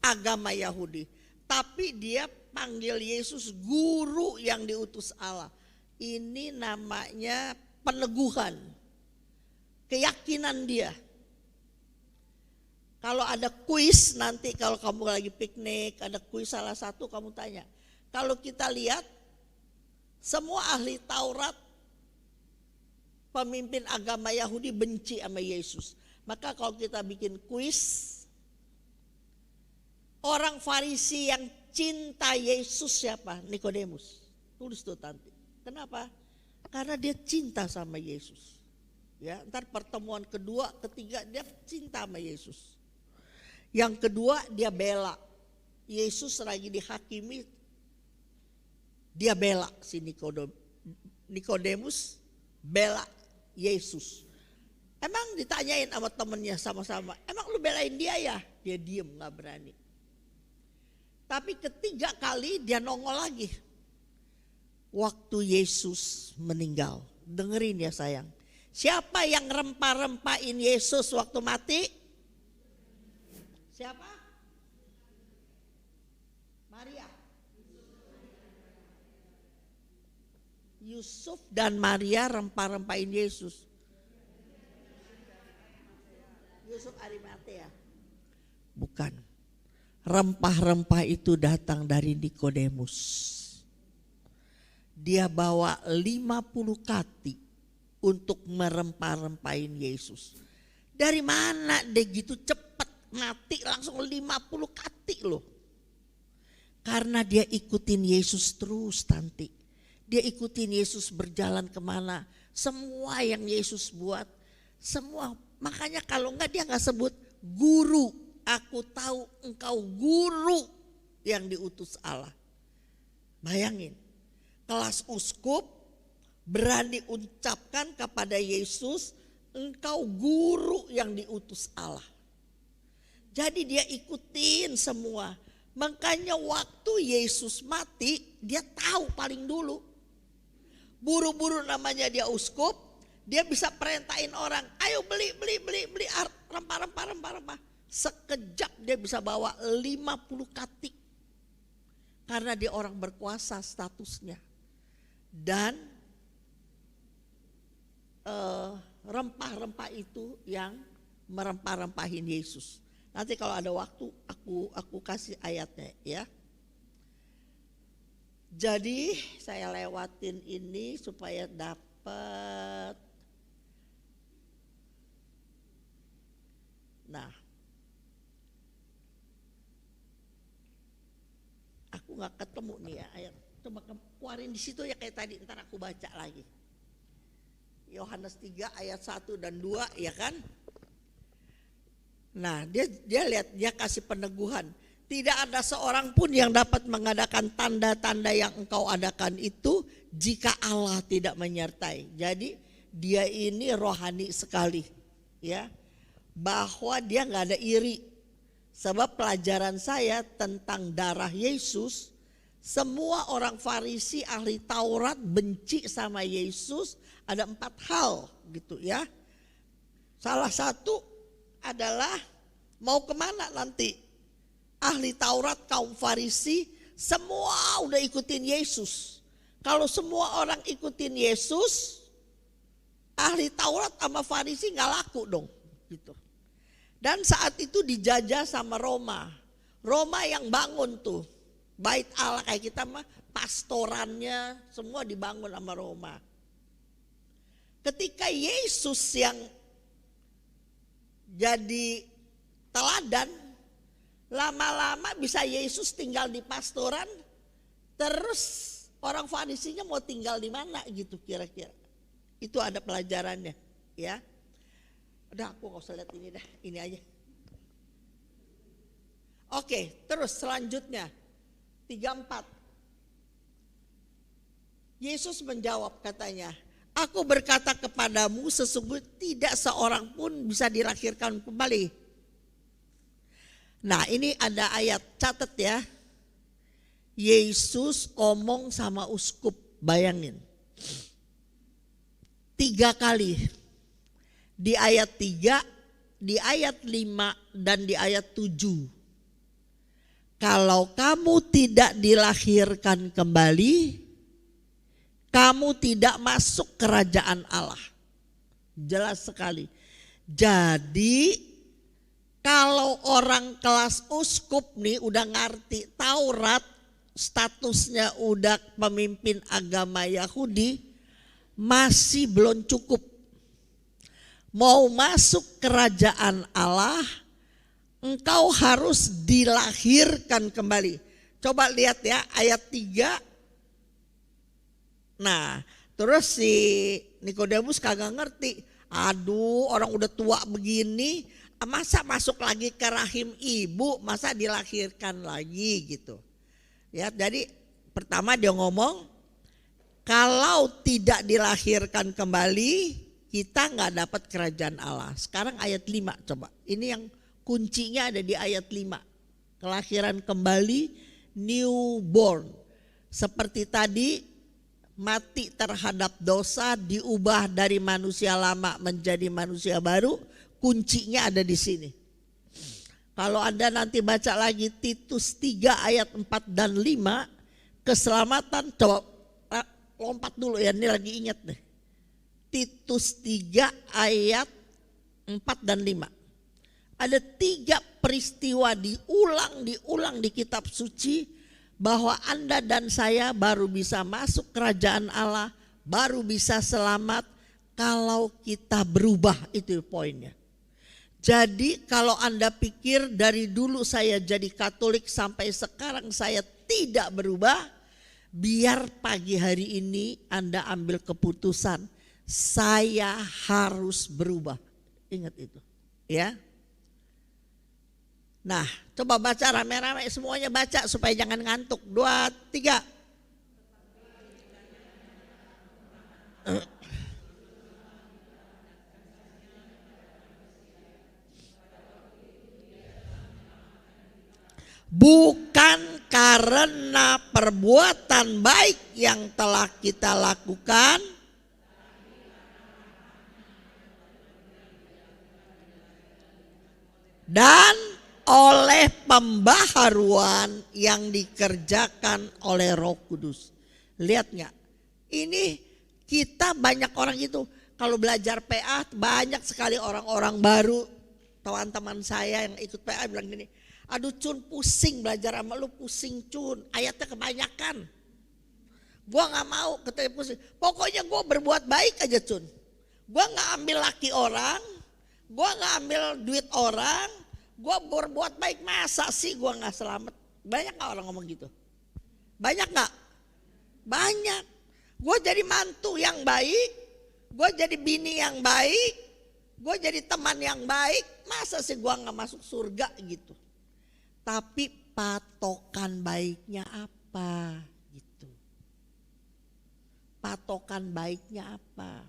S5: agama Yahudi. Tapi dia panggil Yesus guru yang diutus Allah. Ini namanya peneguhan. Keyakinan dia. Kalau ada kuis nanti, kalau kamu lagi piknik, ada kuis salah satu kamu tanya. Kalau kita lihat semua ahli Taurat, pemimpin agama Yahudi benci sama Yesus. Maka kalau kita bikin kuis, orang Farisi yang cinta Yesus siapa? Nikodemus. Tulis tuh nanti. Kenapa? Karena dia cinta sama Yesus. Ya, ntar pertemuan kedua, ketiga dia cinta sama Yesus. Yang kedua dia bela. Yesus lagi dihakimi, dia bela si Nikodemus bela Yesus. Emang ditanyain sama temennya sama-sama, emang lu belain dia ya? Dia diem gak berani. Tapi ketiga kali dia nongol lagi. Waktu Yesus meninggal. Dengerin ya sayang. Siapa yang rempah-rempahin Yesus waktu mati? Siapa? Maria. Yusuf dan Maria rempah-rempahin Yesus. Yusuf Arimatea. Bukan. Rempah-rempah itu datang dari Nikodemus. Dia bawa 50 kati untuk merempah-rempahin Yesus. Dari mana dia gitu cepat mati langsung 50 kati loh. Karena dia ikutin Yesus terus Tanti. Dia ikutin Yesus berjalan kemana. Semua yang Yesus buat. Semua. Makanya kalau enggak dia enggak sebut guru. Aku tahu engkau guru yang diutus Allah. Bayangin. Kelas uskup berani ucapkan kepada Yesus. Engkau guru yang diutus Allah. Jadi dia ikutin semua. Makanya waktu Yesus mati dia tahu paling dulu. Buru-buru namanya dia uskup. Dia bisa perintahin orang. Ayo beli rempah-rempah. Sekejap dia bisa bawa 50 kati. Karena dia orang berkuasa statusnya. Dan rempah-rempah itu yang merempah-rempahin Yesus. Nanti kalau ada waktu aku kasih ayatnya ya. Jadi saya lewatin ini supaya dapat. Nah, aku nggak ketemu nih ya ayat. Coba keluarin di situ ya kayak tadi. Ntar aku baca lagi. Yohanes 3 ayat 1 dan 2 ya kan. Nah dia lihat, dia kasih peneguhan. Tidak ada seorang pun yang dapat mengadakan tanda-tanda yang engkau adakan itu jika Allah tidak menyertai. Jadi dia ini rohani sekali ya. Bahwa dia gak ada iri. Sebab pelajaran saya tentang darah Yesus. Semua orang Farisi ahli Taurat benci sama Yesus. Ada 4 hal gitu ya. Salah satu adalah mau kemana nanti. Ahli Taurat kaum Farisi semua udah ikutin Yesus. Kalau semua orang ikutin Yesus, ahli Taurat sama Farisi gak laku dong gitu. Dan saat itu dijajah sama Roma. Roma yang bangun tuh bait Allah kayak kita mah pastorannya semua dibangun sama Roma. Ketika Yesus yang jadi teladan, lama-lama bisa Yesus tinggal di pastoran, terus orang Farisinya mau tinggal di mana gitu kira-kira. Itu ada pelajarannya ya. Udah aku gak usah lihat ini dah, ini aja. Oke, terus selanjutnya 34. Yesus menjawab katanya, aku berkata kepadamu sesungguhnya tidak seorang pun bisa dilahirkan kembali. Nah ini ada ayat, catat ya. Yesus ngomong sama uskup, bayangin. 3 kali. Di ayat 3, di ayat 5 dan di ayat 7. Kalau kamu tidak dilahirkan kembali, kamu tidak masuk kerajaan Allah. Jelas sekali. Jadi kalau orang kelas uskup nih udah ngerti Taurat, statusnya udah pemimpin agama Yahudi, masih belum cukup. Mau masuk kerajaan Allah, engkau harus dilahirkan kembali. Coba lihat ya ayat 3. Nah terus si Nikodemus kagak ngerti. Aduh orang udah tua begini, masa masuk lagi ke rahim ibu, masa dilahirkan lagi gitu. Ya jadi pertama dia ngomong, kalau tidak dilahirkan kembali kita gak dapat kerajaan Allah. Sekarang ayat 5 coba. Ini yang kuncinya ada di ayat 5. Kelahiran kembali, newborn. Seperti tadi mati terhadap dosa, diubah dari manusia lama menjadi manusia baru. Kuncinya ada di sini. Kalau Anda nanti baca lagi Titus 3 ayat 4 dan 5. Keselamatan, coba lompat dulu ya, ini lagi ingat deh. Titus 3 ayat 4 dan 5. Ada 3 peristiwa diulang di kitab suci bahwa Anda dan saya baru bisa masuk kerajaan Allah, baru bisa selamat kalau kita berubah, itu poinnya. Jadi kalau Anda pikir dari dulu saya jadi Katolik sampai sekarang saya tidak berubah, biar pagi hari ini Anda ambil keputusan, saya harus berubah. Ingat itu, ya. Nah, coba baca rame-rame, semuanya baca supaya jangan ngantuk. 2, 3. Bukan karena perbuatan baik yang telah kita lakukan, dan oleh pembaharuan yang dikerjakan oleh Roh Kudus. Lihat nggak? Ini kita banyak orang itu kalau belajar PA banyak sekali orang-orang baru. Teman-teman saya yang ikut PA bilang gini, aduh Cun pusing belajar sama lu, pusing Cun, ayatnya kebanyakan. Gua nggak mau ketemu pusing. Pokoknya gua berbuat baik aja Cun. Gua nggak ambil laki orang, gua nggak ambil duit orang. Gue berbuat baik, masa sih gue gak selamat? Banyak gak orang ngomong gitu? Banyak gak? Banyak. Gue jadi mantu yang baik, gue jadi bini yang baik, gue jadi teman yang baik, masa sih gue gak masuk surga gitu? Tapi patokan baiknya apa gitu? Patokan baiknya apa?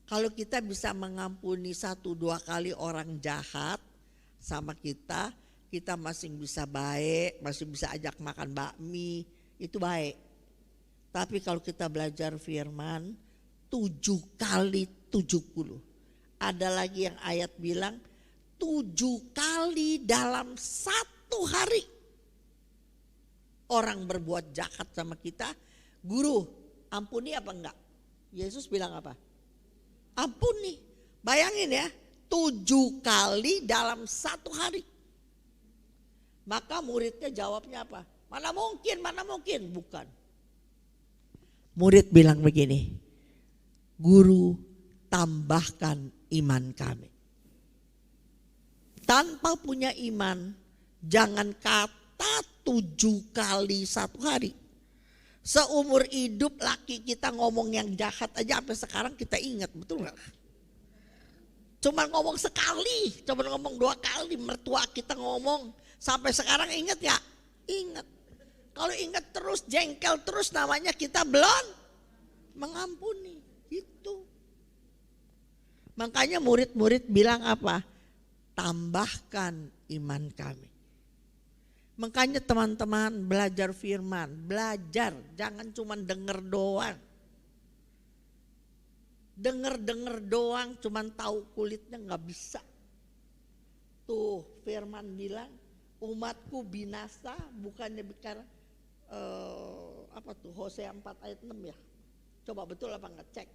S5: Kalau kita bisa mengampuni 1-2 kali orang jahat sama kita, kita masih bisa baik, masih bisa ajak makan bakmi, itu baik. Tapi kalau kita belajar firman 7 kali 70. Ada lagi yang ayat bilang 7 kali dalam 1 hari orang berbuat jahat sama kita, guru ampuni apa enggak? Yesus bilang apa? Ampuni. Bayangin ya, 7 kali dalam 1 hari. Maka muridnya jawabnya apa? Mana mungkin, bukan. Murid bilang begini, guru tambahkan iman kami. Tanpa punya iman, jangan kata 7 kali 1 hari. Seumur hidup laki kita ngomong yang jahat aja sampai sekarang kita ingat, betul gak? Cuma ngomong sekali, cuma ngomong 2 kali, mertua kita ngomong sampai sekarang ingat ya? Ingat. Kalau ingat terus, jengkel terus, namanya kita belum mengampuni. Itu. Makanya murid-murid bilang apa? Tambahkan iman kami. Makanya teman-teman belajar firman, belajar, jangan cuma denger doang. Dengar doang, cuman tahu kulitnya nggak bisa. Tuh firman bilang umatku binasa, bukannya bicara apa tuh Hosea 4 ayat 6 ya. Coba betul apa nggak, cek.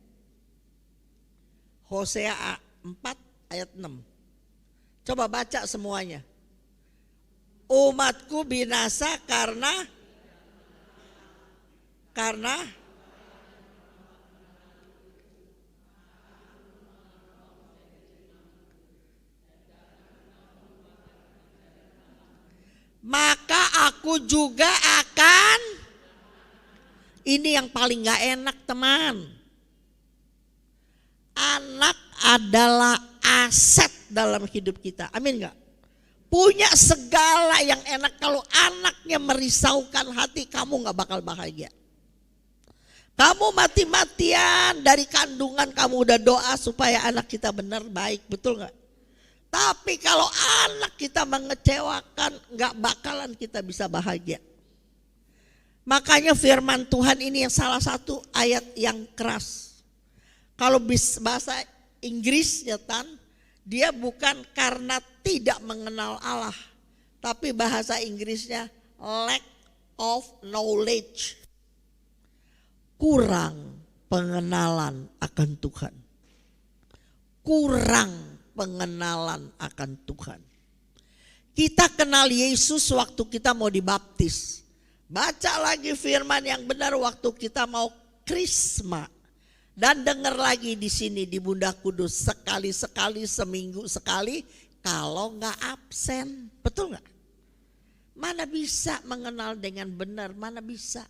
S5: Hosea 4 ayat 6. Coba baca semuanya. Umatku binasa karena maka aku juga akan, ini yang paling gak enak teman. Anak adalah aset dalam hidup kita, amin gak? Punya segala yang enak, kalau anaknya merisaukan hati kamu gak bakal bahagia. Kamu mati-matian dari kandungan kamu udah doa supaya anak kita benar baik, betul gak? Tapi kalau anak kita mengecewakan, gak bakalan kita bisa bahagia. Makanya firman Tuhan ini yang salah satu ayat yang keras. Kalau bahasa Inggrisnya dia bukan karena tidak mengenal Allah, tapi bahasa Inggrisnya lack of knowledge. kurang pengenalan akan Tuhan. Kurang pengenalan akan Tuhan. Kita kenal Yesus waktu kita mau dibaptis. Baca lagi firman yang benar waktu kita mau krisma. Dan dengar lagi di sini di Bunda Kudus sekali-sekali, seminggu sekali, kalau nggak absen. Betul nggak? Mana bisa mengenal dengan benar, mana bisa.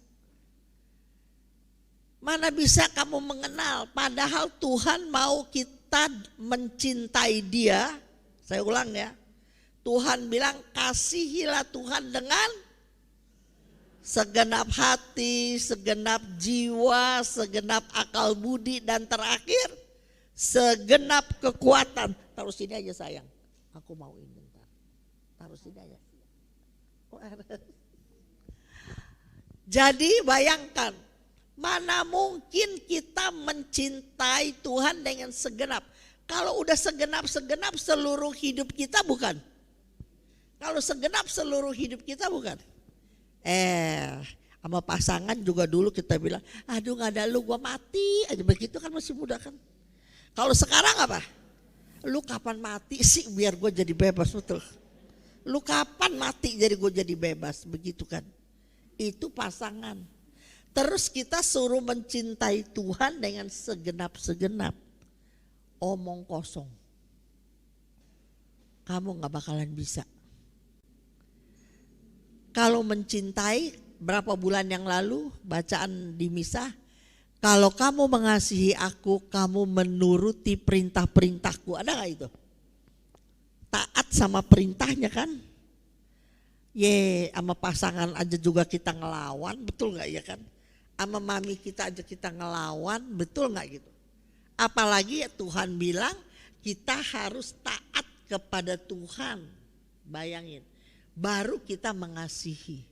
S5: Mana bisa kamu mengenal, padahal Tuhan mau kita mencintai Dia. Saya ulang ya, Tuhan bilang kasihilah Tuhan dengan segenap hati, segenap jiwa, segenap akal budi, dan terakhir segenap kekuatan. Taruh sini aja sayang, aku mau ini bentar. Taruh sini aja. Jadi bayangkan, mana mungkin kita mencintai Tuhan dengan segenap. Kalau udah segenap-segenap seluruh hidup kita bukan? Kalau segenap seluruh hidup kita bukan? Sama pasangan juga dulu kita bilang, aduh gak ada lu gua mati aja, begitu kan masih muda kan. Kalau sekarang apa? Lu kapan mati sih biar gue jadi bebas, betul. Lu kapan mati jadi gue jadi bebas, begitu kan. Itu pasangan. Terus kita suruh mencintai Tuhan dengan segenap-segenap. Omong kosong. Kamu gak bakalan bisa. Kalau mencintai, berapa bulan yang lalu bacaan di misa, kalau kamu mengasihi aku, kamu menuruti perintah-perintahku. Ada gak itu? Taat sama perintahnya kan? Sama pasangan aja juga kita ngelawan, betul gak ya kan? Sama mami kita aja kita ngelawan, betul gak gitu? Apalagi ya Tuhan bilang kita harus taat kepada Tuhan. Bayangin, baru kita mengasihi.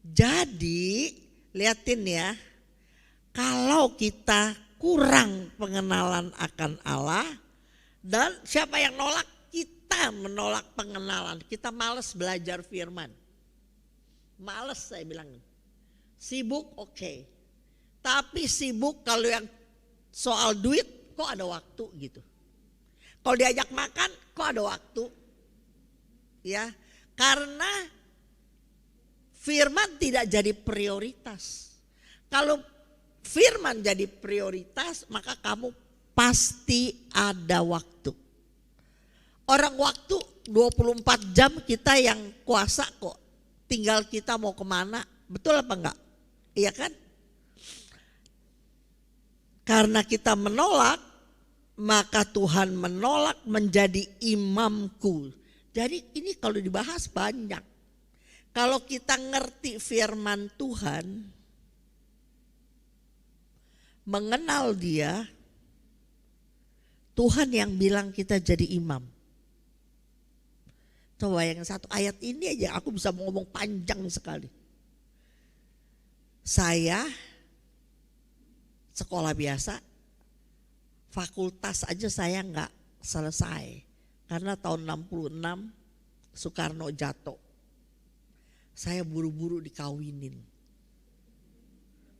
S5: Jadi liatin ya, kalau kita kurang pengenalan akan Allah, dan siapa yang nolak? Kita menolak pengenalan. Kita malas belajar firman. Malas saya bilang. Sibuk oke. Tapi sibuk kalau yang soal duit kok ada waktu gitu. Kalau diajak makan kok ada waktu. Ya, karena firman tidak jadi prioritas. Kalau firman jadi prioritas, maka kamu pasti ada waktu. Orang waktu 24 jam kita yang kuasa kok. Tinggal kita mau kemana, betul apa enggak? Iya kan? Karena kita menolak, maka Tuhan menolak menjadi imamku. Jadi ini kalau dibahas banyak. Kalau kita ngerti firman Tuhan, mengenal Dia, Tuhan yang bilang kita jadi imam. Coba yang satu ayat ini aja aku bisa ngomong panjang sekali. Saya sekolah biasa, fakultas aja saya nggak selesai. Karena tahun 66 Soekarno jatuh. Saya buru-buru dikawinin.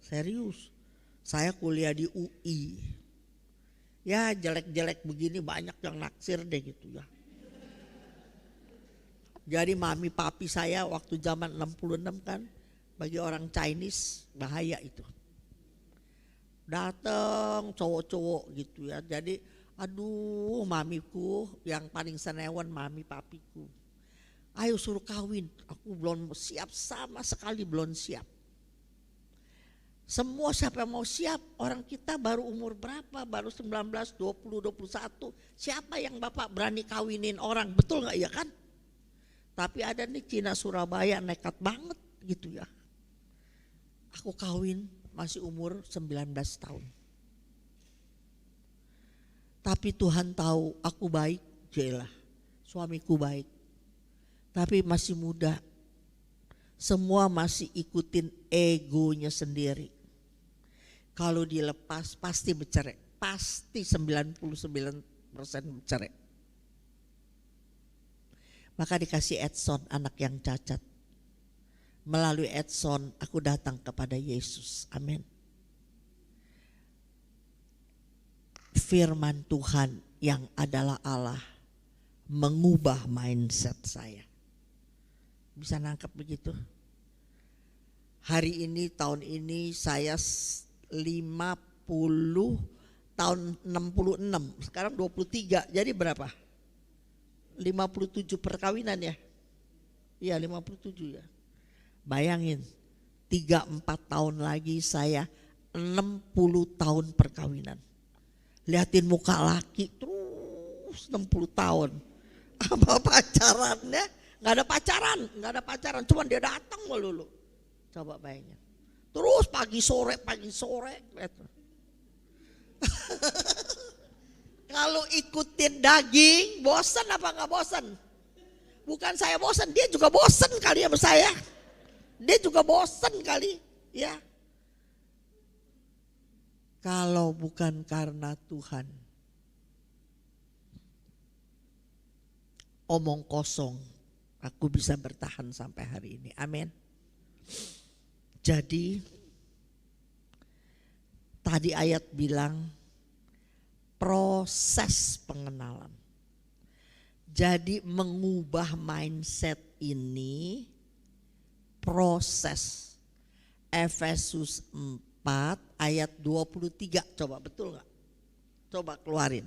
S5: Serius, saya kuliah di UI. Ya jelek-jelek begini banyak yang naksir deh gitu ya. Jadi mami papi saya waktu zaman 66 kan, bagi orang Chinese bahaya itu. Datang cowok-cowok gitu ya. Jadi aduh mamiku yang paling senewan mami papiku. Ayo suruh kawin, aku belum siap, sama sekali belum siap. Semua siapa yang mau siap, orang kita baru umur berapa, baru 19, 20, 21. Siapa yang bapak berani kawinin orang, betul gak ya kan? Tapi ada nih Cina Surabaya nekat banget gitu ya. Aku kawin masih umur 19 tahun. Tapi Tuhan tahu aku baik, jelah. Suamiku baik. Tapi masih muda. Semua masih ikutin egonya sendiri. Kalau dilepas pasti bercerai. Pasti 99% bercerai. Maka dikasih Edson, anak yang cacat. melalui Edson, aku datang kepada Yesus. Amin. Firman Tuhan yang adalah Allah mengubah mindset saya. Bisa nangkep begitu? Hari ini, tahun ini saya 50, tahun 66, sekarang 23, jadi berapa? 57 perkawinan ya? Iya 57 ya. Bayangin, 3-4 tahun lagi saya 60 tahun perkawinan. Lihatin muka laki terus 60 tahun. Apa pacarannya? Gak ada pacaran, cuman dia datang melulu. Coba bayangin. Terus pagi sore. Kalau ikutin daging, bosan apa gak bosan? Bukan saya bosan, dia juga bosan kali ya sama saya. Dia juga bosan kali ya. Kalau bukan karena Tuhan, omong kosong, aku bisa bertahan sampai hari ini. Amin. Jadi tadi ayat bilang proses pengenalan. Jadi mengubah mindset ini proses. Efesus 4 ayat 23, coba betul gak? Coba keluarin.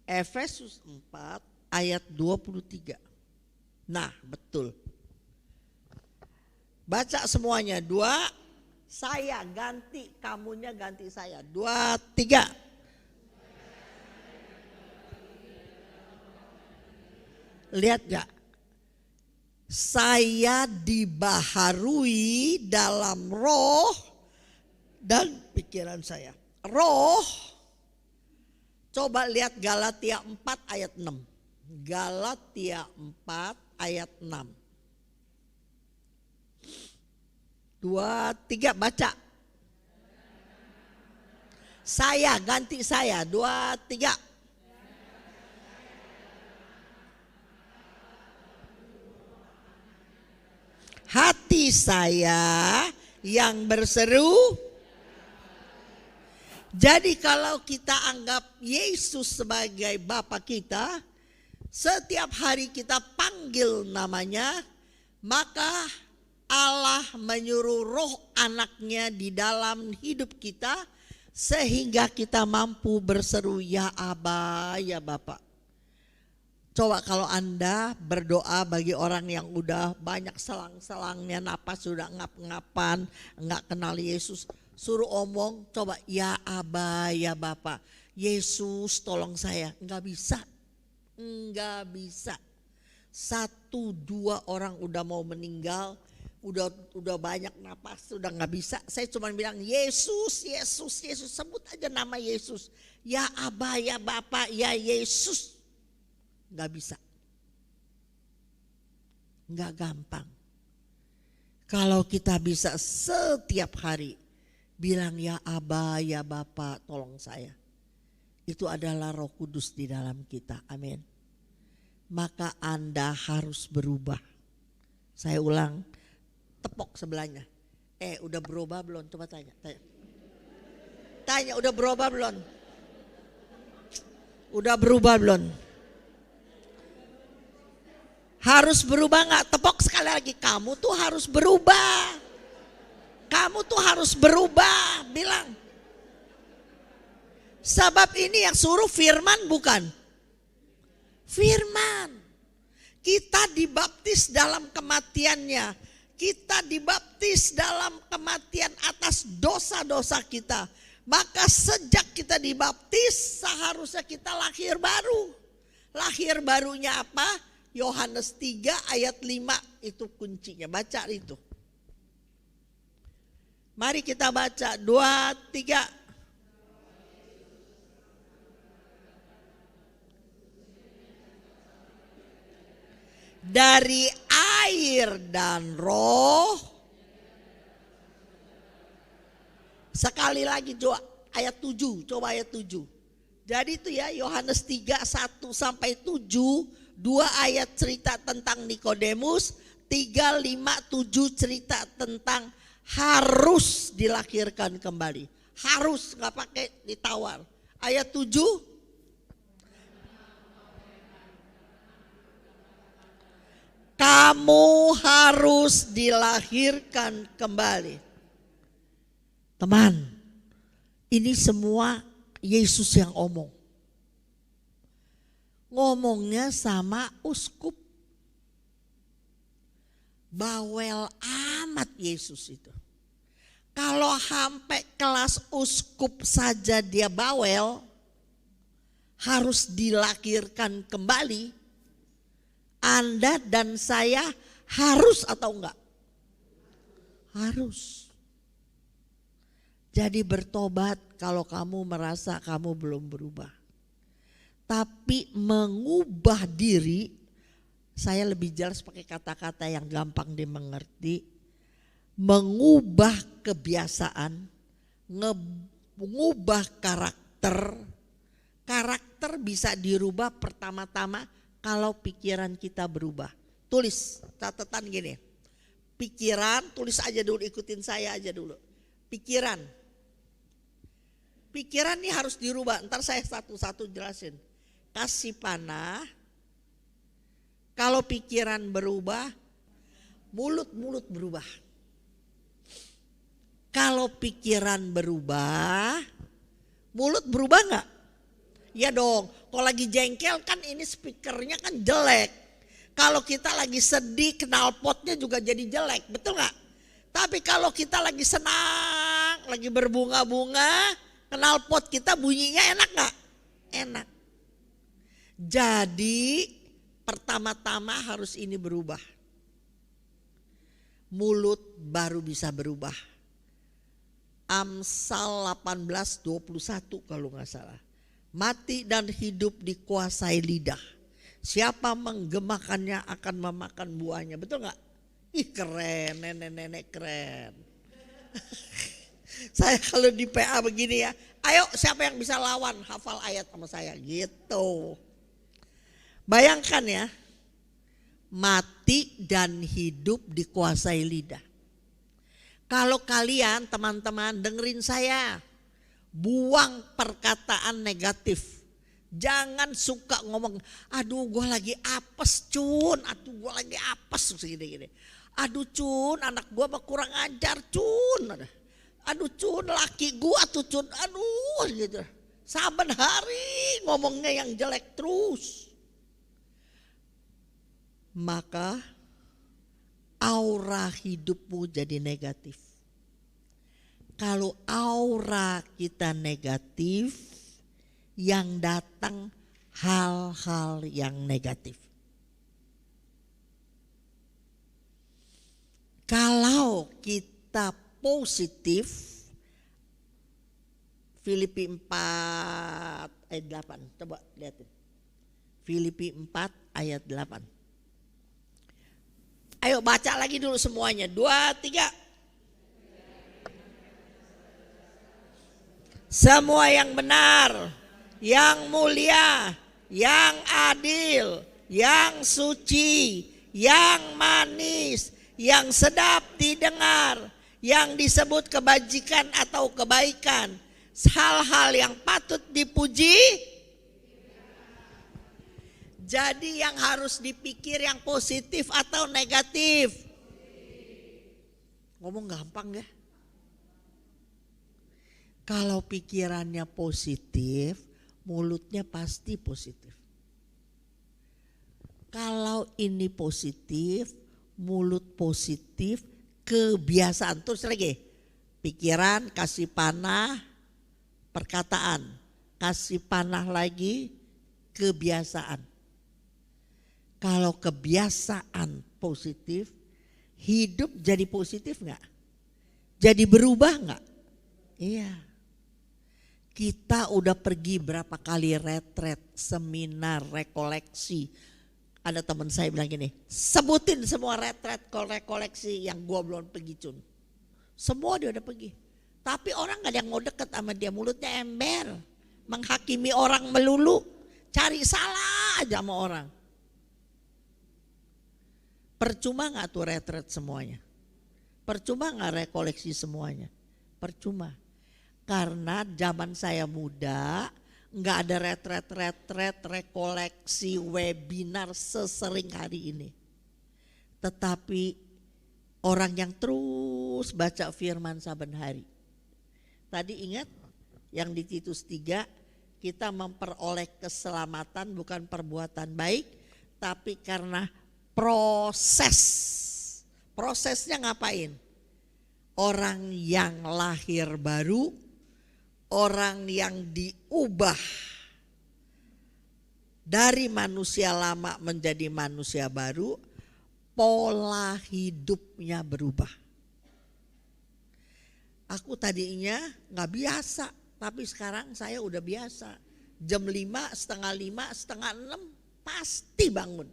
S5: Efesus 4 ayat 23. Nah betul. Baca semuanya. 2, saya ganti, kamunya ganti saya. 2, 3. Lihat gak? Saya dibaharui dalam roh dan pikiran saya. Roh. Coba lihat Galatia 4 ayat 6. Galatia 4 ayat 6. 2, 3 baca. Saya ganti saya. 2, 3. Hati saya yang berseru. Jadi kalau kita anggap Yesus sebagai Bapa kita, setiap hari kita panggil namanya, maka Allah menyuruh roh anaknya di dalam hidup kita sehingga kita mampu berseru ya Aba, ya Bapa. Coba kalau Anda berdoa bagi orang yang udah banyak selang-selangnya, napas sudah ngap-ngapan, enggak kenal Yesus, suruh omong, coba ya Aba, ya Bapa, Yesus tolong saya. Enggak bisa. 1, 2 orang udah mau meninggal, udah banyak napas, udah nggak bisa. Saya cuma bilang Yesus, sebut aja nama Yesus. Ya Aba, ya Bapa, ya Yesus. Nggak bisa. Nggak gampang. Kalau kita bisa setiap hari bilang ya Aba, ya Bapa, tolong saya. Itu adalah Roh Kudus di dalam kita. Amin. Maka Anda harus berubah. Saya ulang, tepok sebelahnya. Udah berubah belum? Coba tanya. Tanya udah berubah belum? Udah berubah belum? Harus berubah gak? Tepok sekali lagi, kamu tuh harus berubah. Kamu tuh harus berubah, bilang. Sebab ini yang suruh firman bukan? Firman. Kita dibaptis dalam kematiannya. Kita dibaptis dalam kematian atas dosa-dosa kita. Maka sejak kita dibaptis seharusnya kita lahir baru. Lahir barunya apa? Yohanes 3 ayat 5 itu kuncinya. Baca itu. Mari kita baca 2, 3. Dari air dan roh. Sekali lagi coba ayat 7. Coba ayat 7. Jadi itu ya Yohanes 3 1 sampai 7. 2 ayat cerita tentang Nikodemus, 3, 5, 7 cerita tentang harus dilahirkan kembali. Harus, gak pakai ditawar. Ayat 7, kamu harus dilahirkan kembali. Teman, ini semua Yesus yang omong. Ngomongnya sama uskup. Bawel amat Yesus itu. Kalau sampai kelas uskup saja dia bawel, harus dilahirkan kembali, Anda dan saya harus atau enggak? Harus. Jadi bertobat kalau kamu merasa kamu belum berubah. Tapi mengubah diri, saya lebih jelas pakai kata-kata yang gampang dimengerti. Mengubah kebiasaan, mengubah karakter. Karakter bisa dirubah pertama-tama kalau pikiran kita berubah. Tulis catatan gini. Pikiran, tulis aja dulu, ikutin saya aja dulu. Pikiran. Pikiran ini harus dirubah. Ntar saya satu-satu jelasin. Kasih panah. Kalau pikiran berubah, mulut berubah. Kalau pikiran berubah, mulut berubah enggak? Ya dong, kalau lagi jengkel kan ini speakernya kan jelek. Kalau kita lagi sedih, knalpotnya juga jadi jelek, betul enggak? Tapi kalau kita lagi senang, lagi berbunga-bunga, knalpot kita bunyinya enak enggak? Enak. Jadi pertama-tama harus ini berubah. Mulut baru bisa berubah. Amsal 18:21 kalau nggak salah. Mati dan hidup dikuasai lidah. Siapa menggemakannya akan memakan buahnya. Betul nggak? Ih keren, nenek-nenek keren. Saya kalau di PA begini ya. Ayo siapa yang bisa lawan hafal ayat sama saya gitu. Bayangkan ya. Mati dan hidup dikuasai lidah. Kalau kalian teman-teman dengerin saya, buang perkataan negatif. Jangan suka ngomong, aduh gue lagi apes cun, aduh gue lagi apes gini-gini. Aduh cun, anak gue mah kurang ajar cun. Aduh cun, laki gue tuh cun, aduh gitu. Saben hari ngomongnya yang jelek terus. Maka aura hidupmu jadi negatif. Kalau aura kita negatif, yang datang hal-hal yang negatif. Kalau kita positif, Filipi 4 ayat 8. Coba lihatin. Filipi 4 ayat 8. Ayo baca lagi dulu semuanya. 2, 3. Semua yang benar, yang mulia, yang adil, yang suci, yang manis, yang sedap didengar, yang disebut kebajikan atau kebaikan, hal-hal yang patut dipuji. Jadi yang harus dipikir yang positif atau negatif? Ngomong gampang ya. Kalau pikirannya positif, mulutnya pasti positif. Kalau ini positif, mulut positif, kebiasaan. Terus lagi, pikiran kasih panah, perkataan. Kasih panah lagi, kebiasaan. Kalau kebiasaan positif, hidup jadi positif enggak? Jadi berubah enggak? Iya. Kita udah pergi berapa kali retret, seminar, rekoleksi. Ada teman saya bilang gini, sebutin semua retret, rekoleksi yang gua belum pergi cun. Semua dia udah pergi. Tapi orang gak ada yang mau deket sama dia, mulutnya ember. Menghakimi orang melulu, cari salah aja sama orang. Percuma nggak tuh retret semuanya? Percuma nggak rekoleksi semuanya? Percuma. Karena zaman saya muda nggak ada retret, rekoleksi, webinar sesering hari ini. Tetapi orang yang terus baca firman saben hari. Tadi ingat yang di Titus 3, kita memperoleh keselamatan bukan perbuatan baik, tapi karena proses. Prosesnya ngapain? Orang yang lahir baru, orang yang diubah dari manusia lama menjadi manusia baru, pola hidupnya berubah. Aku tadinya gak biasa, tapi sekarang saya udah biasa. Jam 5, setengah 5, setengah 6 pasti bangun.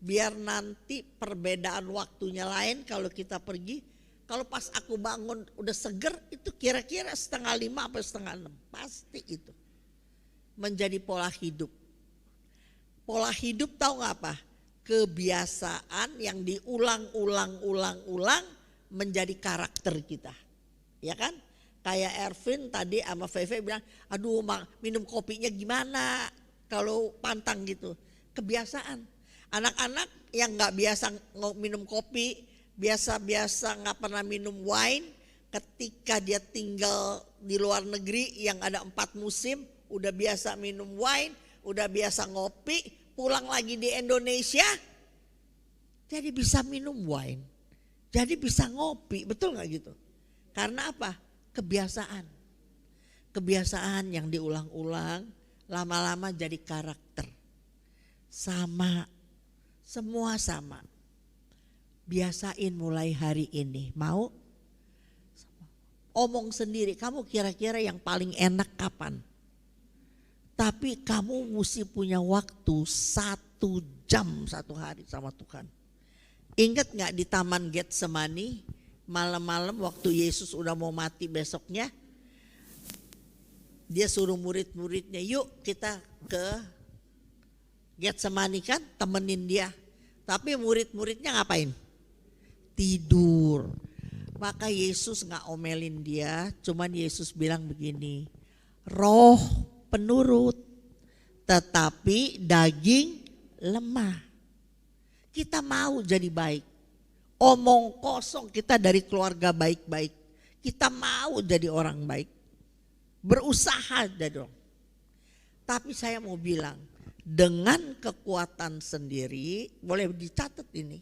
S5: Biar nanti perbedaan waktunya lain kalau kita pergi. Kalau pas aku bangun udah seger, itu kira-kira setengah 5 atau setengah 6. Pasti itu. Menjadi pola hidup. Pola hidup tahu gak apa? Kebiasaan yang diulang-ulang menjadi karakter kita. Ya kan? Kayak Ervin tadi sama Feve bilang, aduh minum kopinya gimana kalau pantang gitu. Kebiasaan. Anak-anak yang gak biasa minum kopi, biasa-biasa gak pernah minum wine, ketika dia tinggal di luar negeri yang ada 4 musim, udah biasa minum wine, udah biasa ngopi, pulang lagi di Indonesia, jadi bisa minum wine, jadi bisa ngopi, betul gak gitu? Karena apa? Kebiasaan. Kebiasaan yang diulang-ulang, lama-lama jadi karakter. Sama. Semua sama. Biasain mulai hari ini. Mau? Omong sendiri, kamu kira-kira yang paling enak kapan? Tapi kamu mesti punya waktu 1 jam 1 hari sama Tuhan. Ingat gak di Taman Getsemani, malam-malam waktu Yesus udah mau mati besoknya, dia suruh murid-muridnya, yuk kita ke Getsemani kan, temenin dia. Tapi murid-muridnya ngapain? Tidur. Maka Yesus gak omelin dia, cuman Yesus bilang begini, roh penurut, tetapi daging lemah. Kita mau jadi baik. Omong kosong, kita dari keluarga baik-baik. Kita mau jadi orang baik. Berusaha jadi orang. Tapi saya mau bilang, dengan kekuatan sendiri, boleh dicatat ini,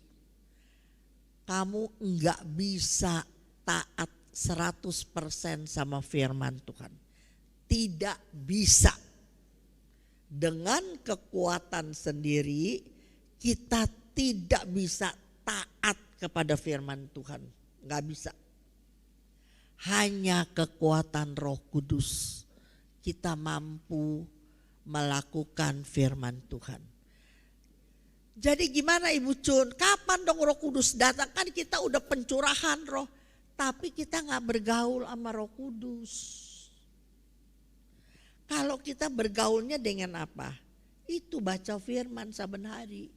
S5: kamu enggak bisa taat 100% sama firman Tuhan. Tidak bisa. Dengan kekuatan sendiri, kita tidak bisa taat kepada firman Tuhan. Enggak bisa. Hanya kekuatan Roh Kudus kita mampu melakukan firman Tuhan. Jadi gimana Ibu Cun? Kapan dong Roh Kudus datang? Kan kita udah pencurahan roh, tapi kita gak bergaul sama Roh Kudus. Kalau kita bergaulnya dengan apa? Itu baca firman saben hari.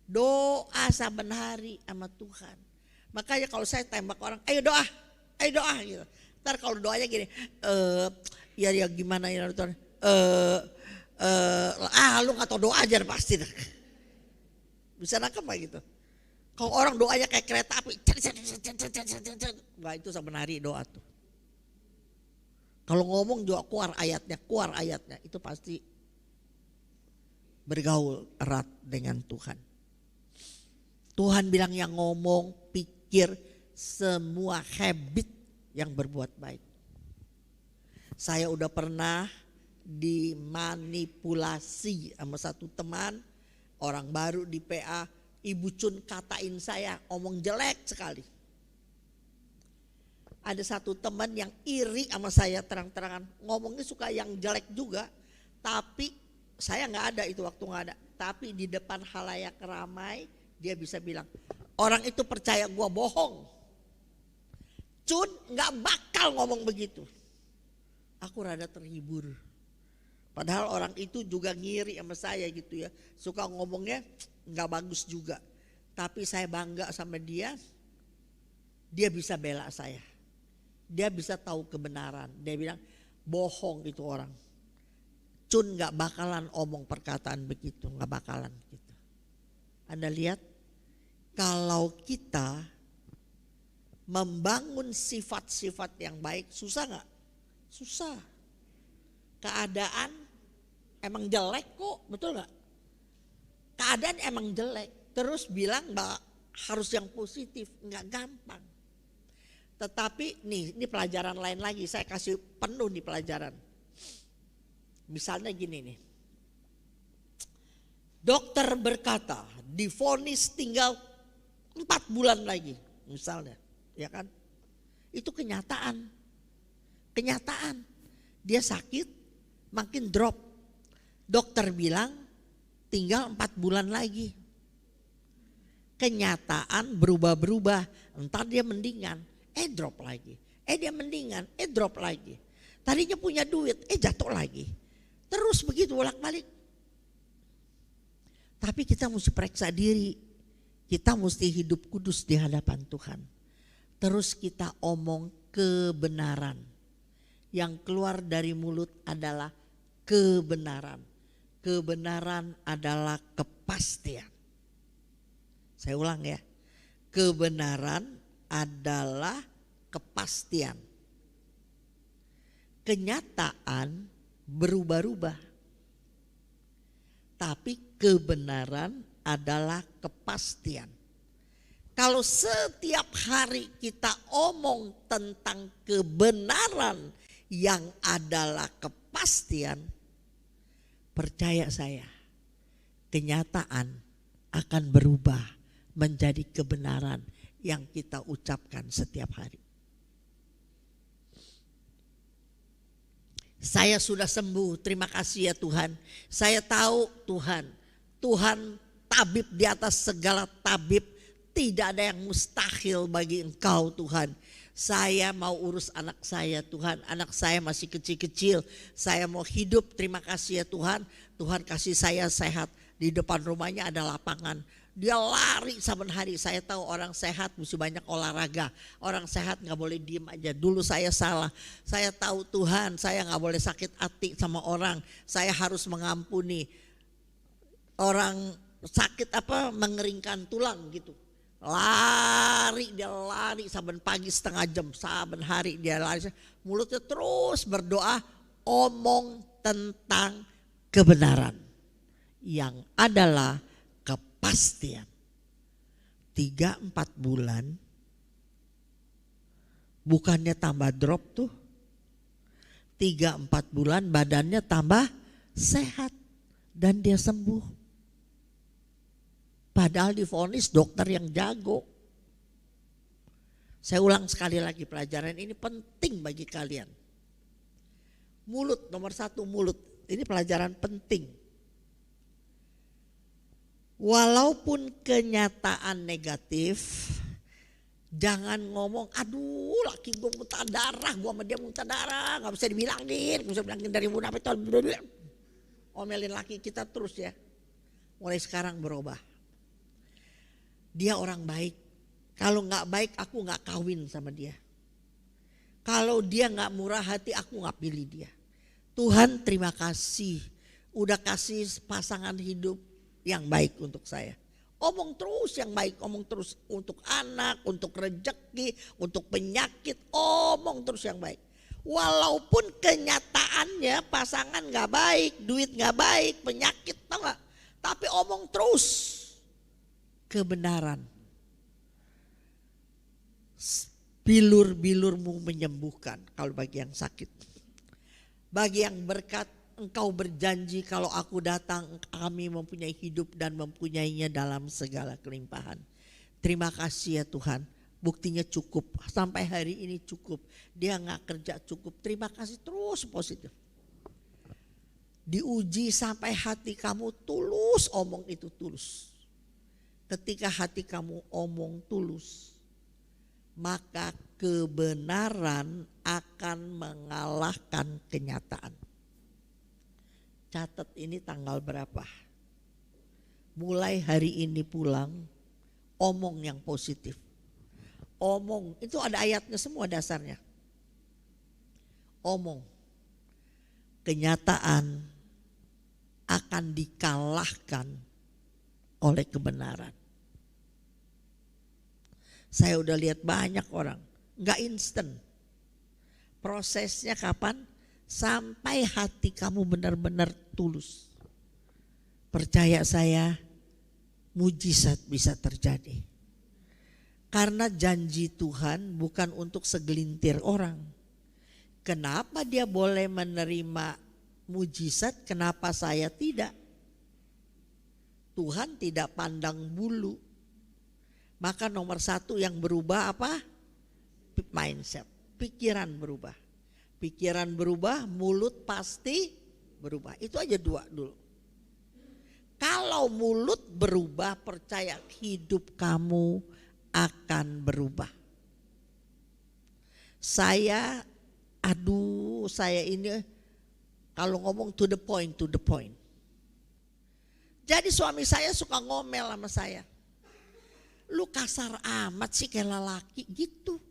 S5: Doa saben hari sama Tuhan. Makanya kalau saya tembak orang, ayo doa gitu. Ntar kalau doanya gini, ya gimana ya Tuhan? Lu gak tau doa aja pasti. Bisa nangkep gak gitu? Kalau orang doanya kayak kereta api, wah itu saben hari doa tuh. Kalau ngomong juga keluar ayatnya, itu pasti bergaul erat dengan Tuhan. Tuhan bilang yang ngomong, pikir, semua habit yang berbuat baik. Saya udah pernah dimanipulasi sama satu teman, orang baru di PA, Ibu Cun katain saya, omong jelek sekali. Ada satu teman yang iri sama saya terang-terangan, ngomongnya suka yang jelek juga, tapi saya gak ada itu waktu gak ada. Tapi di depan halayak ramai dia bisa bilang, orang itu percaya gua bohong. Cun gak bakal ngomong begitu. Aku rada terhibur. Padahal orang itu juga ngiri sama saya gitu ya. Suka ngomongnya gak bagus juga. Tapi saya bangga sama dia. Dia bisa bela saya. Dia bisa tahu kebenaran. Dia bilang bohong itu orang. Cun gak bakalan omong perkataan begitu. Gak bakalan gitu. Anda lihat, kalau kita membangun sifat-sifat yang baik, susah gak? Susah. Keadaan emang jelek kok, betul gak? Keadaan emang jelek. Terus bilang bahwa harus yang positif, nggak gampang. Tetapi ini pelajaran lain lagi, saya kasih penuh nih pelajaran. Misalnya gini nih, dokter berkata divonis tinggal 4 bulan lagi, misalnya, ya kan? Itu kenyataan, kenyataan. Dia sakit, makin drop. Dokter bilang tinggal 4 bulan lagi. Kenyataan berubah-berubah, entar dia mendingan, drop lagi. Dia mendingan, drop lagi. Tadinya punya duit, jatuh lagi. Terus begitu bolak-balik. Tapi kita mesti periksa diri. Kita mesti hidup kudus di hadapan Tuhan. Terus kita omong kebenaran. Yang keluar dari mulut adalah kebenaran. Kebenaran adalah kepastian. Saya ulang ya, kebenaran adalah kepastian. Kenyataan berubah-ubah, tapi kebenaran adalah kepastian. Kalau setiap hari kita omong tentang kebenaran yang adalah kepastian, percaya saya, kenyataan akan berubah menjadi kebenaran yang kita ucapkan setiap hari. Saya sudah sembuh, terima kasih ya Tuhan. Saya tahu Tuhan tabib di atas segala tabib. Tidak ada yang mustahil bagi Engkau Tuhan. Saya mau urus anak saya Tuhan. Anak saya masih kecil-kecil. Saya mau hidup, terima kasih ya Tuhan. Tuhan kasih saya sehat. Di depan rumahnya ada lapangan. Dia lari saban hari. Saya tahu orang sehat mesti banyak olahraga. Orang sehat gak boleh diem aja. Dulu saya salah. Saya tahu Tuhan, saya gak boleh sakit hati sama orang. Saya harus mengampuni. Orang sakit mengeringkan tulang gitu. Dia lari saban pagi setengah jam. Saban hari dia lari. Mulutnya terus berdoa. Omong tentang kebenaran. Yang adalah kepastian. 3-4 bulan bukannya tambah drop tuh. 3-4 bulan badannya tambah sehat dan dia sembuh. Padahal divonis dokter yang jago. Saya ulang sekali lagi, pelajaran ini penting bagi kalian. Mulut, nomor 1 mulut. Ini pelajaran penting. Walaupun kenyataan negatif, jangan ngomong, aduh laki gue muntah darah, gue sama dia muntah darah, gak bisa dibilangin, gak bisa bilangin dari muda apa itu. Omelin laki kita terus ya, mulai sekarang berubah. Dia orang baik, kalau gak baik aku gak kawin sama dia. Kalau dia gak murah hati aku gak pilih dia. Tuhan terima kasih, udah kasih pasangan hidup yang baik untuk saya. Omong terus yang baik, omong terus untuk anak, untuk rezeki, untuk penyakit, omong terus yang baik. Walaupun kenyataannya pasangan gak baik, duit gak baik, penyakit tau gak? Tapi omong terus kebenaran. Bilur-bilurmu menyembuhkan kalau bagi yang sakit. Bagi yang berkat, Engkau berjanji kalau aku datang kami mempunyai hidup dan mempunyainya dalam segala kelimpahan. Terima kasih ya Tuhan, buktinya cukup, sampai hari ini cukup. Dia gak kerja cukup, terima kasih terus positif. Diuji sampai hati kamu tulus, omong itu tulus. Ketika hati kamu omong tulus, maka kebenaran akan mengalahkan kenyataan. Catat ini tanggal berapa. Mulai hari ini pulang, omong yang positif. Omong, itu ada ayatnya semua dasarnya. Omong. Kenyataan akan dikalahkan oleh kebenaran. Saya udah lihat banyak orang, gak instan. Prosesnya kapan? Sampai hati kamu benar-benar tulus. Percaya saya, mujizat bisa terjadi. Karena janji Tuhan bukan untuk segelintir orang. Kenapa dia boleh menerima mujizat, kenapa saya tidak? Tuhan tidak pandang bulu. Maka nomor satu yang berubah apa? Mindset, pikiran berubah. Pikiran berubah, mulut pasti berubah. Itu aja dua dulu. Kalau mulut berubah, percaya hidup kamu akan berubah. Saya ini kalau ngomong to the point. Jadi suami saya suka ngomel sama saya. Lu kasar amat sih kayak lelaki gitu.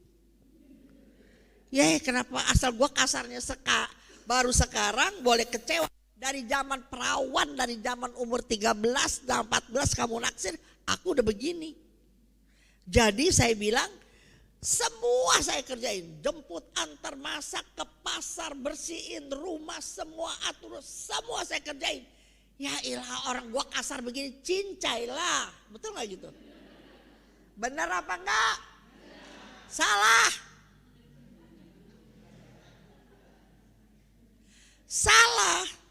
S5: Ya kenapa asal gua kasarnya baru sekarang boleh kecewa. Dari zaman perawan, dari zaman umur 13 dan 14 kamu naksir, aku udah begini. Jadi saya bilang, semua saya kerjain. Jemput, antar, masak, ke pasar, bersihin rumah, semua atur, semua saya kerjain. Ya ilah orang gua kasar begini, cincai lah. Betul gak gitu? Benar apa enggak? Salah. Salah.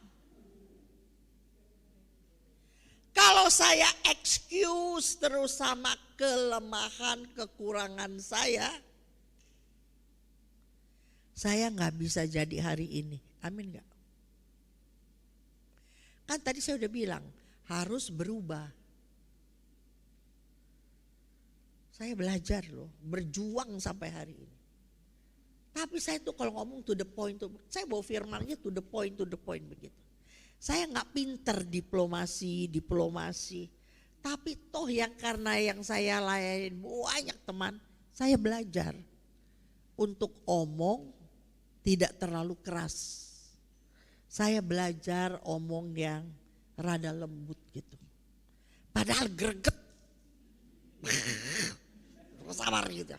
S5: Kalau saya excuse terus sama kelemahan, kekurangan saya nggak bisa jadi hari ini. Amin nggak? Kan tadi saya udah bilang harus berubah. Saya belajar loh, berjuang sampai hari ini. Tapi saya tuh kalau ngomong to the point, saya bawa firmannya to the point begitu. Saya nggak pinter diplomasi. Tapi toh karena yang saya layanin banyak teman, saya belajar untuk omong tidak terlalu keras. Saya belajar omong yang rada lembut gitu. Padahal greget. Sabar gitu.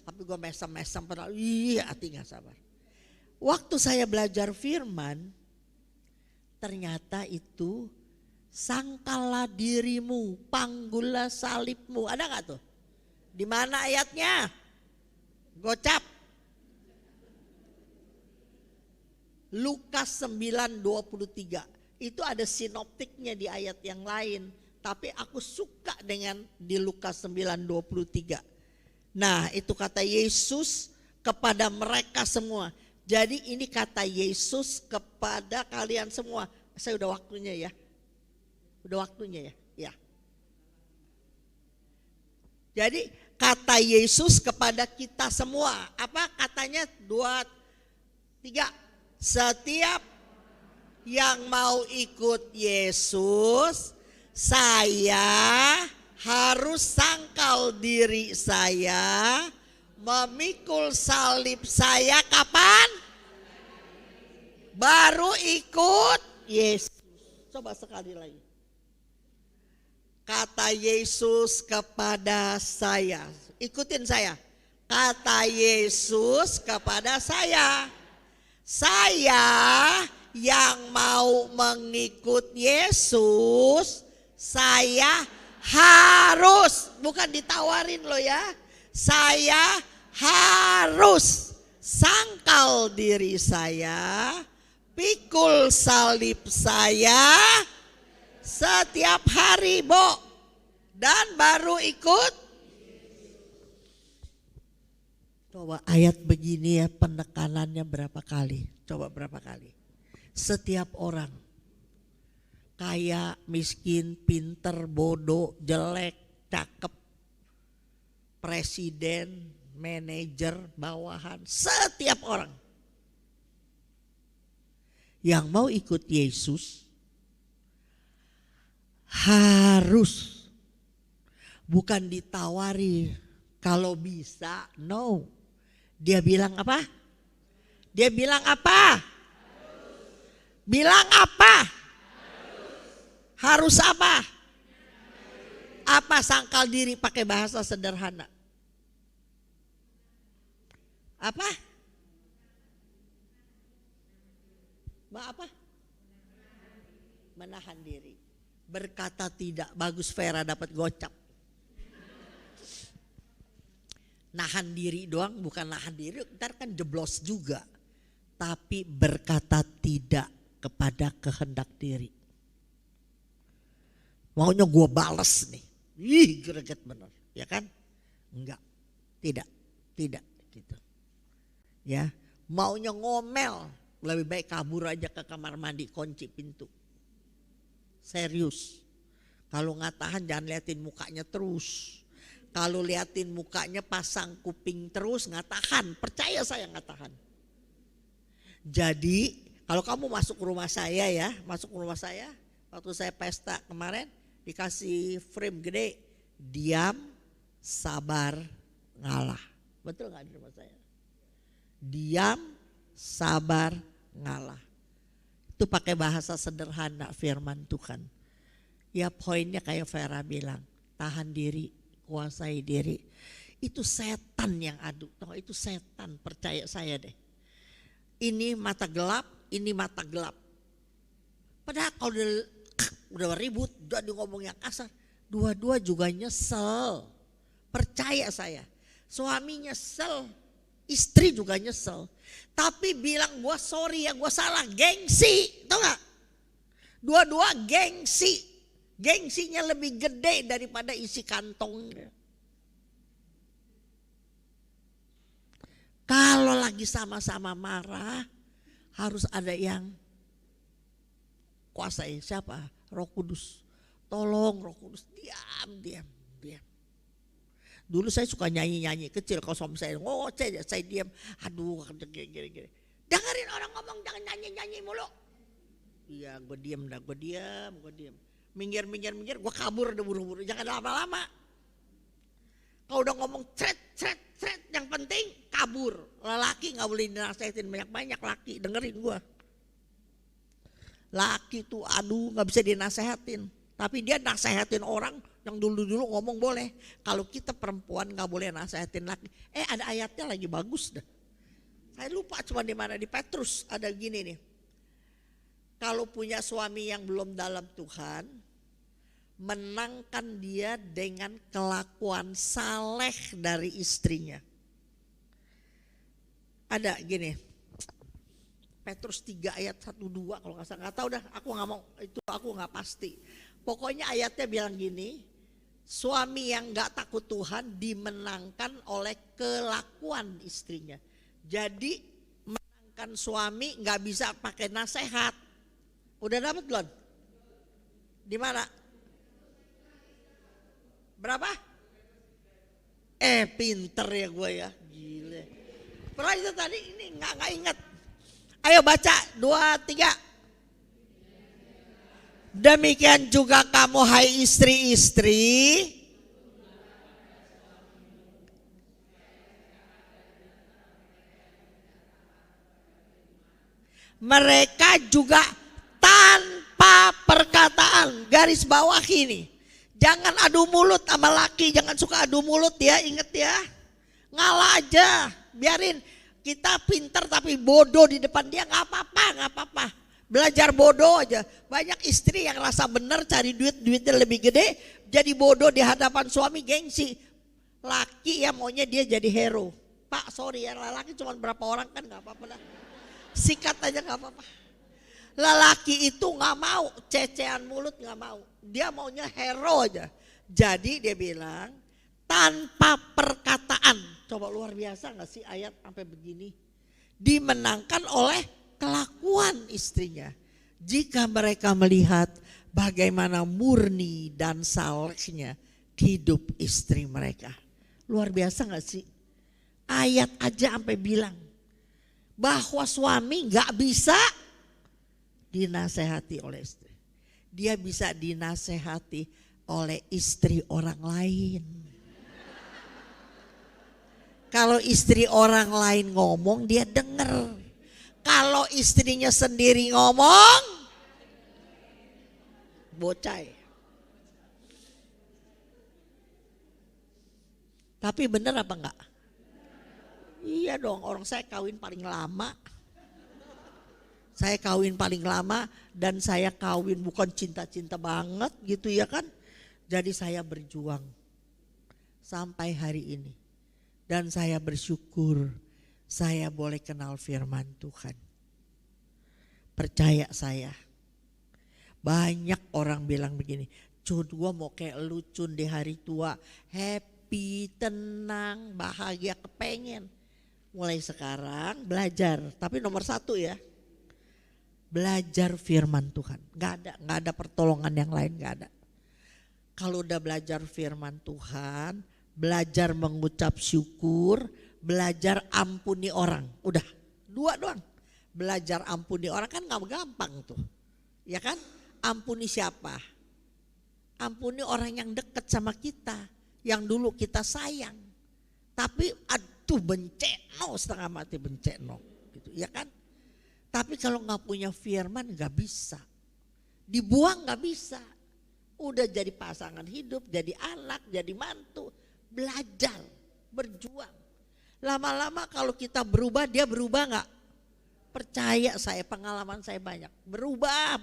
S5: Tapi gue mesem-mesem padahal hati gak sabar. Waktu saya belajar firman, ternyata itu sangkalah dirimu, panggullah salibmu. Ada gak tuh? Di mana ayatnya? Gocap. Lukas 9:23. Itu ada sinoptiknya di ayat yang lain. Tapi aku suka dengan di Lukas 9:23. Nah itu kata Yesus kepada mereka semua. Jadi ini kata Yesus kepada kalian semua. Saya udah waktunya ya. Ya. Jadi kata Yesus kepada kita semua. Apa katanya? 2, 3. Setiap yang mau ikut Yesus, saya harus sangkal diri saya, memikul salib saya kapan? Baru ikut Yesus. Coba sekali lagi. Kata Yesus kepada saya, ikutin saya. Kata Yesus kepada saya yang mau mengikut Yesus, saya harus, bukan ditawarin loh ya, saya harus sangkal diri saya, pikul salib saya setiap hari, dan baru ikut. Coba ayat begini ya, penekanannya berapa kali? Coba berapa kali? Setiap orang, kaya, miskin, pinter, bodoh, jelek, cakep, presiden, manajer, bawahan, setiap orang yang mau ikut Yesus harus bukan ditawari. Kalau bisa, no. Dia bilang apa? Dia bilang apa? Bilang apa? Harus apa? Apa sangkal diri pakai bahasa sederhana? Apa? Apa? Menahan diri. Berkata tidak. Bagus Vera dapat gocap. Nahan diri doang, bukan nahan diri, ntar kan jeblos juga. Tapi berkata tidak kepada kehendak diri. Maunya gue bales nih. Ih, greget bener, ya kan? Enggak, tidak gitu. Ya, maunya ngomel, lebih baik kabur aja ke kamar mandi, kunci pintu. Serius. Kalau nggak tahan jangan liatin mukanya terus. Kalau liatin mukanya pasang kuping terus nggak tahan, percaya saya nggak tahan. Jadi kalau kamu masuk rumah saya ya, masuk rumah saya waktu saya pesta kemarin dikasih frame gede, diam, sabar, ngalah. Betul nggak di rumah saya? Diam, sabar, ngalah. Itu pakai bahasa sederhana firman Tuhan. Ya poinnya kayak Vera bilang, tahan diri, kuasai diri. Itu setan yang adu, itu setan, percaya saya deh. Ini mata gelap, ini mata gelap. Padahal kalau udah ribut, udah ngomong yang kasar, dua-dua juga nyesel. Percaya saya, suami nyesel, istri juga nyesel. Tapi bilang gue sorry ya gue salah, gengsi, tau gak? Dua-dua gengsi. Gengsinya lebih gede daripada isi kantongnya. Kalau lagi sama-sama marah, harus ada yang kuasai. Siapa? Roh Kudus. Tolong Roh Kudus, diam. Dulu saya suka nyanyi-nyanyi kecil, kalau suami saya ngoceh, saya diam. Aduh, gini. Dengerin orang ngomong, jangan nyanyi-nyanyi mulu. Iya, gue diam. Minggir, gue kabur udah buru-buru, jangan lama-lama. Kalau udah ngomong cret, yang penting kabur. Laki gak boleh dinasihatin banyak-banyak, laki dengerin gue. Laki tuh aduh gak bisa dinasehatin. Tapi dia nasehatin orang yang dulu-dulu ngomong boleh. Kalau kita perempuan gak boleh nasehatin laki. Ada ayatnya lagi bagus dah. Saya lupa cuma di mana, di Petrus ada gini nih. Kalau punya suami yang belum dalam Tuhan, menangkan dia dengan kelakuan saleh dari istrinya. Ada gini, Petrus 3 ayat 1-2 kalau nggak salah, nggak tahu dah, aku nggak mau, itu aku nggak pasti. Pokoknya ayatnya bilang gini, suami yang nggak takut Tuhan dimenangkan oleh kelakuan istrinya. Jadi menangkan suami nggak bisa pakai nasihat. Udah dapat belum? Di mana? Berapa? Pinter ya gue ya, gile. Pernah itu tadi ini nggak inget. Ayo baca 2, 3. Demikian juga kamu hai istri-istri. Mereka juga tanpa perkataan, garis bawah ini. Jangan adu mulut sama laki, jangan suka adu mulut ya, inget ya. Ngalah aja, biarin kita pinter tapi bodoh di depan dia nggak apa-apa. Belajar bodoh aja. Banyak istri yang rasa bener cari duitnya lebih gede, jadi bodoh di hadapan suami, gengsi. Laki ya maunya dia jadi hero. Pak sorry ya, laki cuma berapa orang kan nggak apa-apa dah. Sikat aja nggak apa-apa. Lelaki itu nggak mau, cecean mulut nggak mau. Dia maunya hero aja. Jadi dia bilang tanpa perkataan. Coba luar biasa nggak sih ayat sampai begini? Dimenangkan oleh kelakuan istrinya. Jika mereka melihat bagaimana murni dan salehnya hidup istri mereka. Luar biasa nggak sih? Ayat aja sampai bilang bahwa suami nggak bisa dinasehati oleh istri. Dia bisa dinasehati oleh istri orang lain. Kalau istri orang lain ngomong dia denger. Kalau istrinya sendiri ngomong, bocai. Tapi bener apa enggak? Iya dong, orang saya kawin paling lama. Saya kawin paling lama dan saya kawin bukan cinta-cinta banget gitu ya kan. Jadi saya berjuang sampai hari ini. Dan saya bersyukur saya boleh kenal firman Tuhan. Percaya saya. Banyak orang bilang begini, Cun gua mau kayak lu Cun di hari tua. Happy, tenang, bahagia, kepengen. Mulai sekarang belajar, tapi nomor 1 ya. Belajar firman Tuhan. Gak ada pertolongan yang lain, gak ada. Kalau udah belajar firman Tuhan, belajar mengucap syukur, belajar ampuni orang. Udah 2 doang. Belajar ampuni orang kan gak gampang tuh. Ya kan? Ampuni siapa? Ampuni orang yang dekat sama kita. Yang dulu kita sayang. Tapi aduh benceno, setengah mati benceno. Gitu, ya kan? Tapi kalau gak punya firman gak bisa. Dibuang gak bisa. Udah jadi pasangan hidup, jadi anak, jadi mantu. Belajar, berjuang. Lama-lama kalau kita berubah, dia berubah gak? Percaya saya, pengalaman saya banyak. Berubah.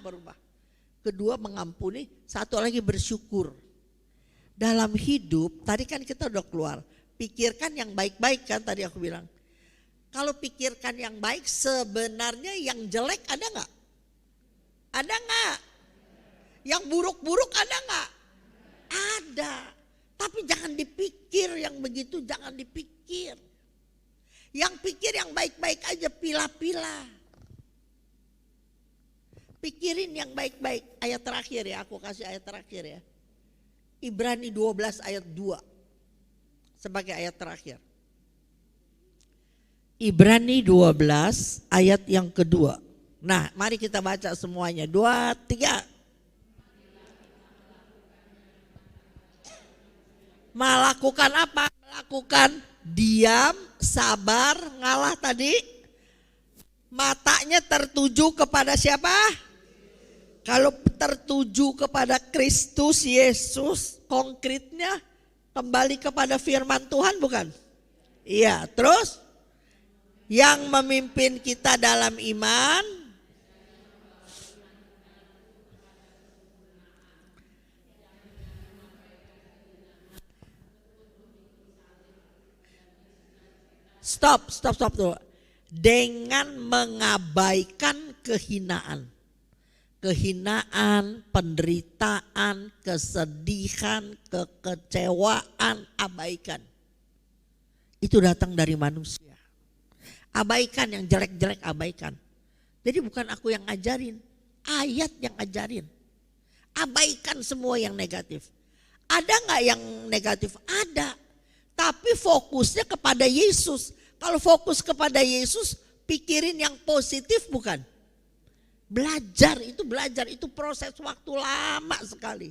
S5: Kedua mengampuni, satu lagi bersyukur. Dalam hidup, tadi kan kita udah keluar. Pikirkan yang baik-baik kan tadi aku bilang. Kalau pikirkan yang baik, sebenarnya yang jelek ada gak? Ada gak? Yang buruk-buruk ada gak? Ada. Tapi jangan dipikir yang begitu, jangan dipikir. Yang pikir yang baik-baik aja, pilah-pilah. Pikirin yang baik-baik. Ayat terakhir ya, aku kasih ayat terakhir ya. Ibrani 12 ayat 2 sebagai ayat terakhir. Ibrani 12 ayat yang kedua. Nah mari kita baca semuanya. 2, 3. Melakukan apa? Melakukan diam, sabar, ngalah tadi. Matanya tertuju kepada siapa? Kalau tertuju kepada Kristus Yesus, konkretnya kembali kepada firman Tuhan bukan? Iya, terus yang memimpin kita dalam iman. Stop dulu. Dengan mengabaikan kehinaan. Kehinaan, penderitaan, kesedihan, kekecewaan, abaikan. Itu datang dari manusia. Abaikan yang jelek-jelek, abaikan. Jadi bukan aku yang ngajarin, ayat yang ngajarin. Abaikan semua yang negatif. Ada gak yang negatif? Ada. Tapi fokusnya kepada Yesus. Kalau fokus kepada Yesus, pikirin yang positif bukan? Belajar itu proses waktu lama sekali.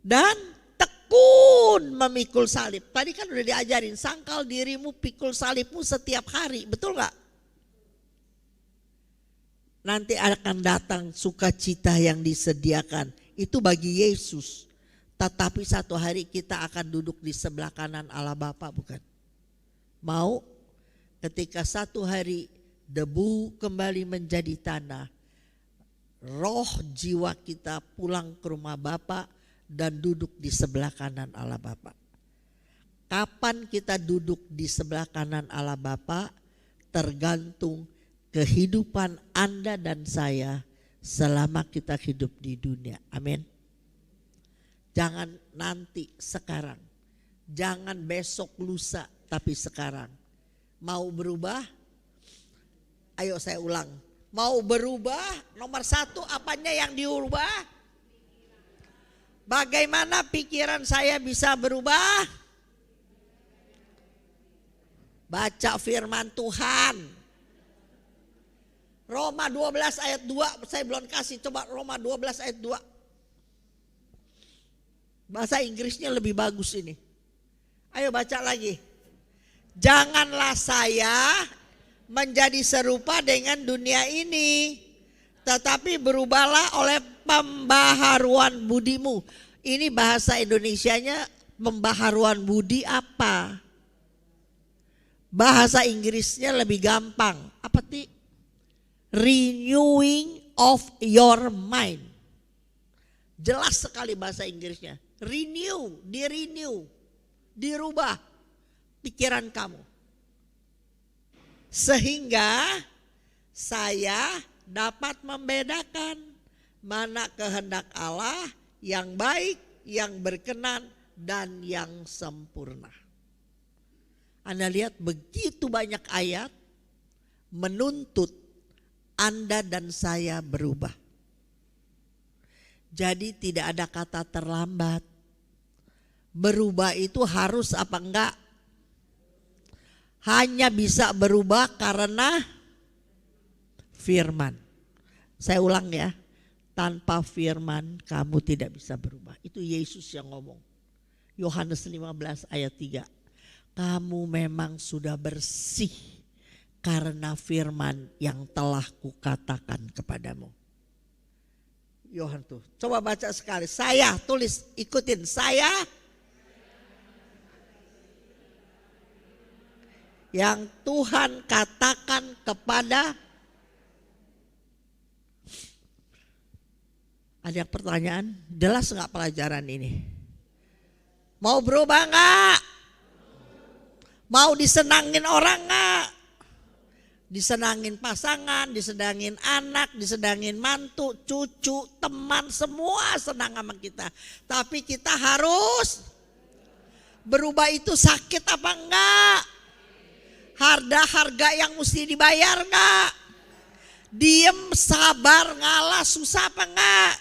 S5: Dan tekun memikul salib. Tadi kan udah diajarin, sangkal dirimu, pikul salibmu setiap hari, betul gak? Nanti akan datang sukacita yang disediakan. Itu bagi Yesus. Tetapi satu hari kita akan duduk di sebelah kanan Allah Bapa bukan? Mau ketika satu hari debu kembali menjadi tanah, roh jiwa kita pulang ke rumah Bapa dan duduk di sebelah kanan Allah Bapa. Kapan kita duduk di sebelah kanan Allah Bapa tergantung kehidupan Anda dan saya selama kita hidup di dunia. Amin. Jangan nanti, sekarang. Jangan besok lusa, tapi sekarang. Mau berubah? Ayo saya ulang. Mau berubah, nomor 1 apanya yang diubah? Bagaimana pikiran saya bisa berubah? Baca firman Tuhan. Roma 12 ayat 2, saya belum kasih, coba Roma 12 ayat 2. Bahasa Inggrisnya lebih bagus ini. Ayo baca lagi. Janganlah saya menjadi serupa dengan dunia ini, tetapi berubahlah oleh pembaharuan budimu. Ini bahasa Indonesianya pembaharuan budi apa? Bahasa Inggrisnya lebih gampang. Apa sih? Renewing of your mind. Jelas sekali bahasa Inggrisnya. Renew, dirubah pikiran kamu. Sehingga saya dapat membedakan mana kehendak Allah yang baik, yang berkenan, dan yang sempurna. Anda lihat begitu banyak ayat menuntut Anda dan saya berubah. Jadi tidak ada kata terlambat. Berubah itu harus apa enggak? Hanya bisa berubah karena firman. Saya ulang ya. Tanpa firman kamu tidak bisa berubah. Itu Yesus yang ngomong. Yohanes 15 ayat 3. Kamu memang sudah bersih karena firman yang telah kukatakan kepadamu. Yohanes tuh, coba baca sekali. Saya tulis, ikutin. Saya yang Tuhan katakan kepada. Ada pertanyaan? Jelas nggak pelajaran ini? Mau berubah nggak? Mau disenangin orang nggak? Disenangin pasangan, disenangin anak, disenangin mantu, cucu, teman, semua senang sama kita. Tapi kita harus berubah. Itu sakit apa enggak? Harga yang mesti dibayar enggak? Diem, sabar, ngalah, susah apa enggak?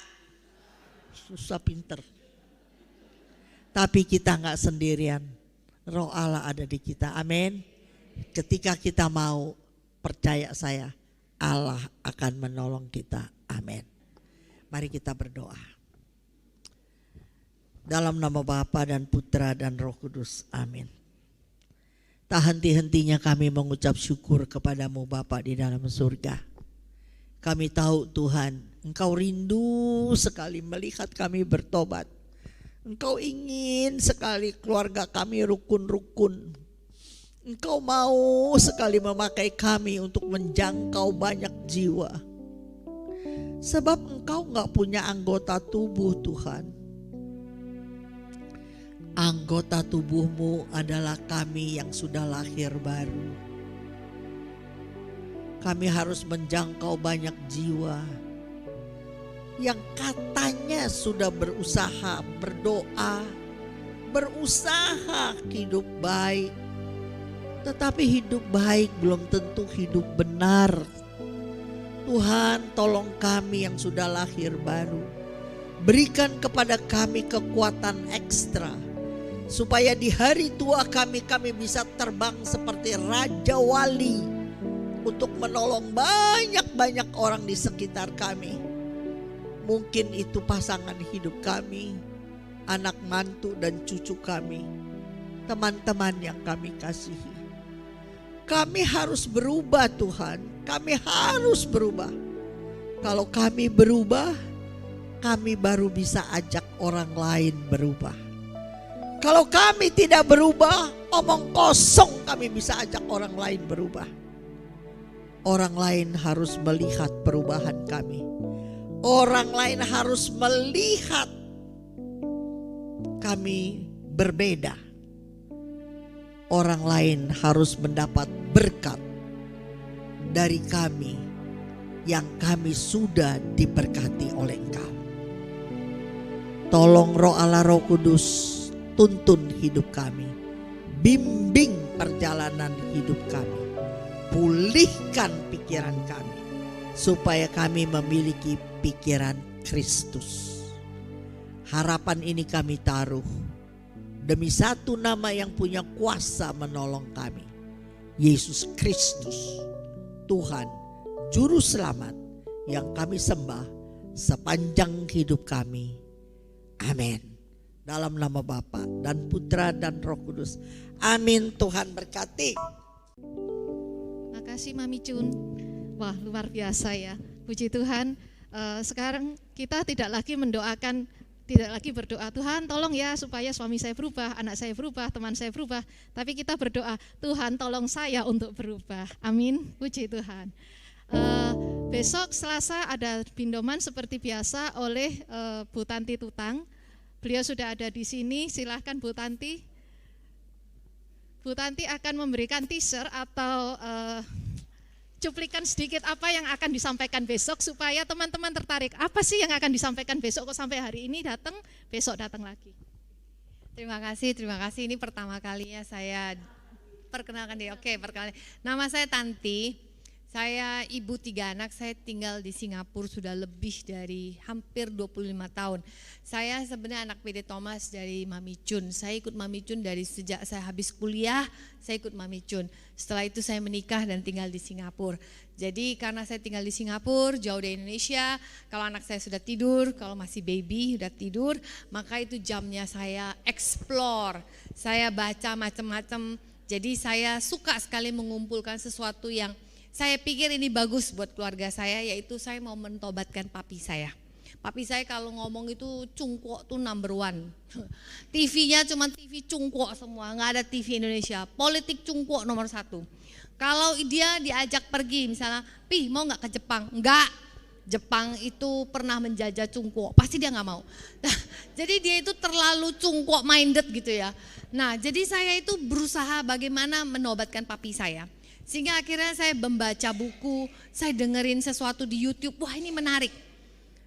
S5: Susah pinter. Tapi kita enggak sendirian. Roh Allah ada di kita. Amin. Ketika kita mau, percaya saya, Allah akan menolong kita. Amin. Mari kita berdoa. Dalam nama Bapa dan Putra dan Roh Kudus. Amin. Tak henti-hentinya kami mengucap syukur kepadamu Bapa di dalam surga. Kami tahu Tuhan, Engkau rindu sekali melihat kami bertobat. Engkau ingin sekali keluarga kami rukun-rukun. Engkau mau sekali memakai kami untuk menjangkau banyak jiwa. Sebab Engkau gak punya anggota tubuh Tuhan. Anggota tubuhmu adalah kami yang sudah lahir baru. Kami harus menjangkau banyak jiwa yang katanya sudah berusaha, berdoa, berusaha hidup baik. Tetapi hidup baik belum tentu hidup benar. Tuhan, tolong kami yang sudah lahir baru. Berikan kepada kami kekuatan ekstra. Supaya di hari tua kami bisa terbang seperti Raja Wali. Untuk menolong banyak-banyak orang di sekitar kami. Mungkin itu pasangan hidup kami, anak mantu dan cucu kami, teman-teman yang kami kasihi. Kami harus berubah Tuhan, kami harus berubah. Kalau kami berubah, kami baru bisa ajak orang lain berubah. Kalau kami tidak berubah, omong kosong kami bisa ajak orang lain berubah. Orang lain harus melihat perubahan kami. Orang lain harus melihat kami berbeda. Orang lain harus mendapat berkat dari kami yang kami sudah diberkati oleh Engkau. Tolong Roh Allah, Roh Kudus, tuntun hidup kami. Bimbing perjalanan hidup kami. Pulihkan pikiran kami. Supaya kami memiliki pikiran Kristus. Harapan ini kami taruh demi satu nama yang punya kuasa menolong kami. Yesus Kristus, Tuhan, Juru Selamat yang kami sembah sepanjang hidup kami. Amin. Dalam nama Bapa dan Putra dan Roh Kudus. Amin. Tuhan berkati.
S1: Makasih Mami Cun. Wah, luar biasa ya. Puji Tuhan. Sekarang kita tidak lagi berdoa, Tuhan tolong ya supaya suami saya berubah, anak saya berubah, teman saya berubah. Tapi kita berdoa, Tuhan tolong saya untuk berubah. Amin. Puji Tuhan. Besok Selasa ada bindoman seperti biasa oleh Bu Tanti Tutang. Beliau sudah ada di sini. Silahkan Bu Tanti. Bu Tanti akan memberikan teaser atau cuplikan sedikit apa yang akan disampaikan besok supaya teman-teman tertarik. Apa sih yang akan disampaikan besok? Kok sampai hari ini datang, besok datang lagi.
S6: Terima kasih. Ini pertama kalinya saya perkenalkan diri. Oke, perkenalkan. Nama saya Tanti. Saya ibu 3 anak, saya tinggal di Singapura sudah lebih dari hampir 25 tahun. Saya sebenarnya anak PD Thomas dari Mami Cun. Saya ikut Mami Cun dari sejak saya habis kuliah, saya ikut Mami Cun. Setelah itu saya menikah dan tinggal di Singapura. Jadi karena saya tinggal di Singapura, jauh dari Indonesia, kalau anak saya sudah tidur, kalau masih baby sudah tidur, maka itu jamnya saya explore, saya baca macam-macam. Jadi saya suka sekali mengumpulkan sesuatu yang saya pikir ini bagus buat keluarga saya, yaitu saya mau mentobatkan papi saya. Papi saya kalau ngomong itu cungkok tuh number one. TV-nya cuma TV cungkok semua, nggak ada TV Indonesia. Politik cungkok nomor 1. Kalau dia diajak pergi misalnya, Pi mau nggak ke Jepang? Enggak, Jepang itu pernah menjajah cungkok, pasti dia nggak mau. Jadi dia itu terlalu cungkok minded gitu ya. Nah jadi saya itu berusaha bagaimana menobatkan papi saya. Sehingga akhirnya saya membaca buku, saya dengerin sesuatu di YouTube, wah ini menarik.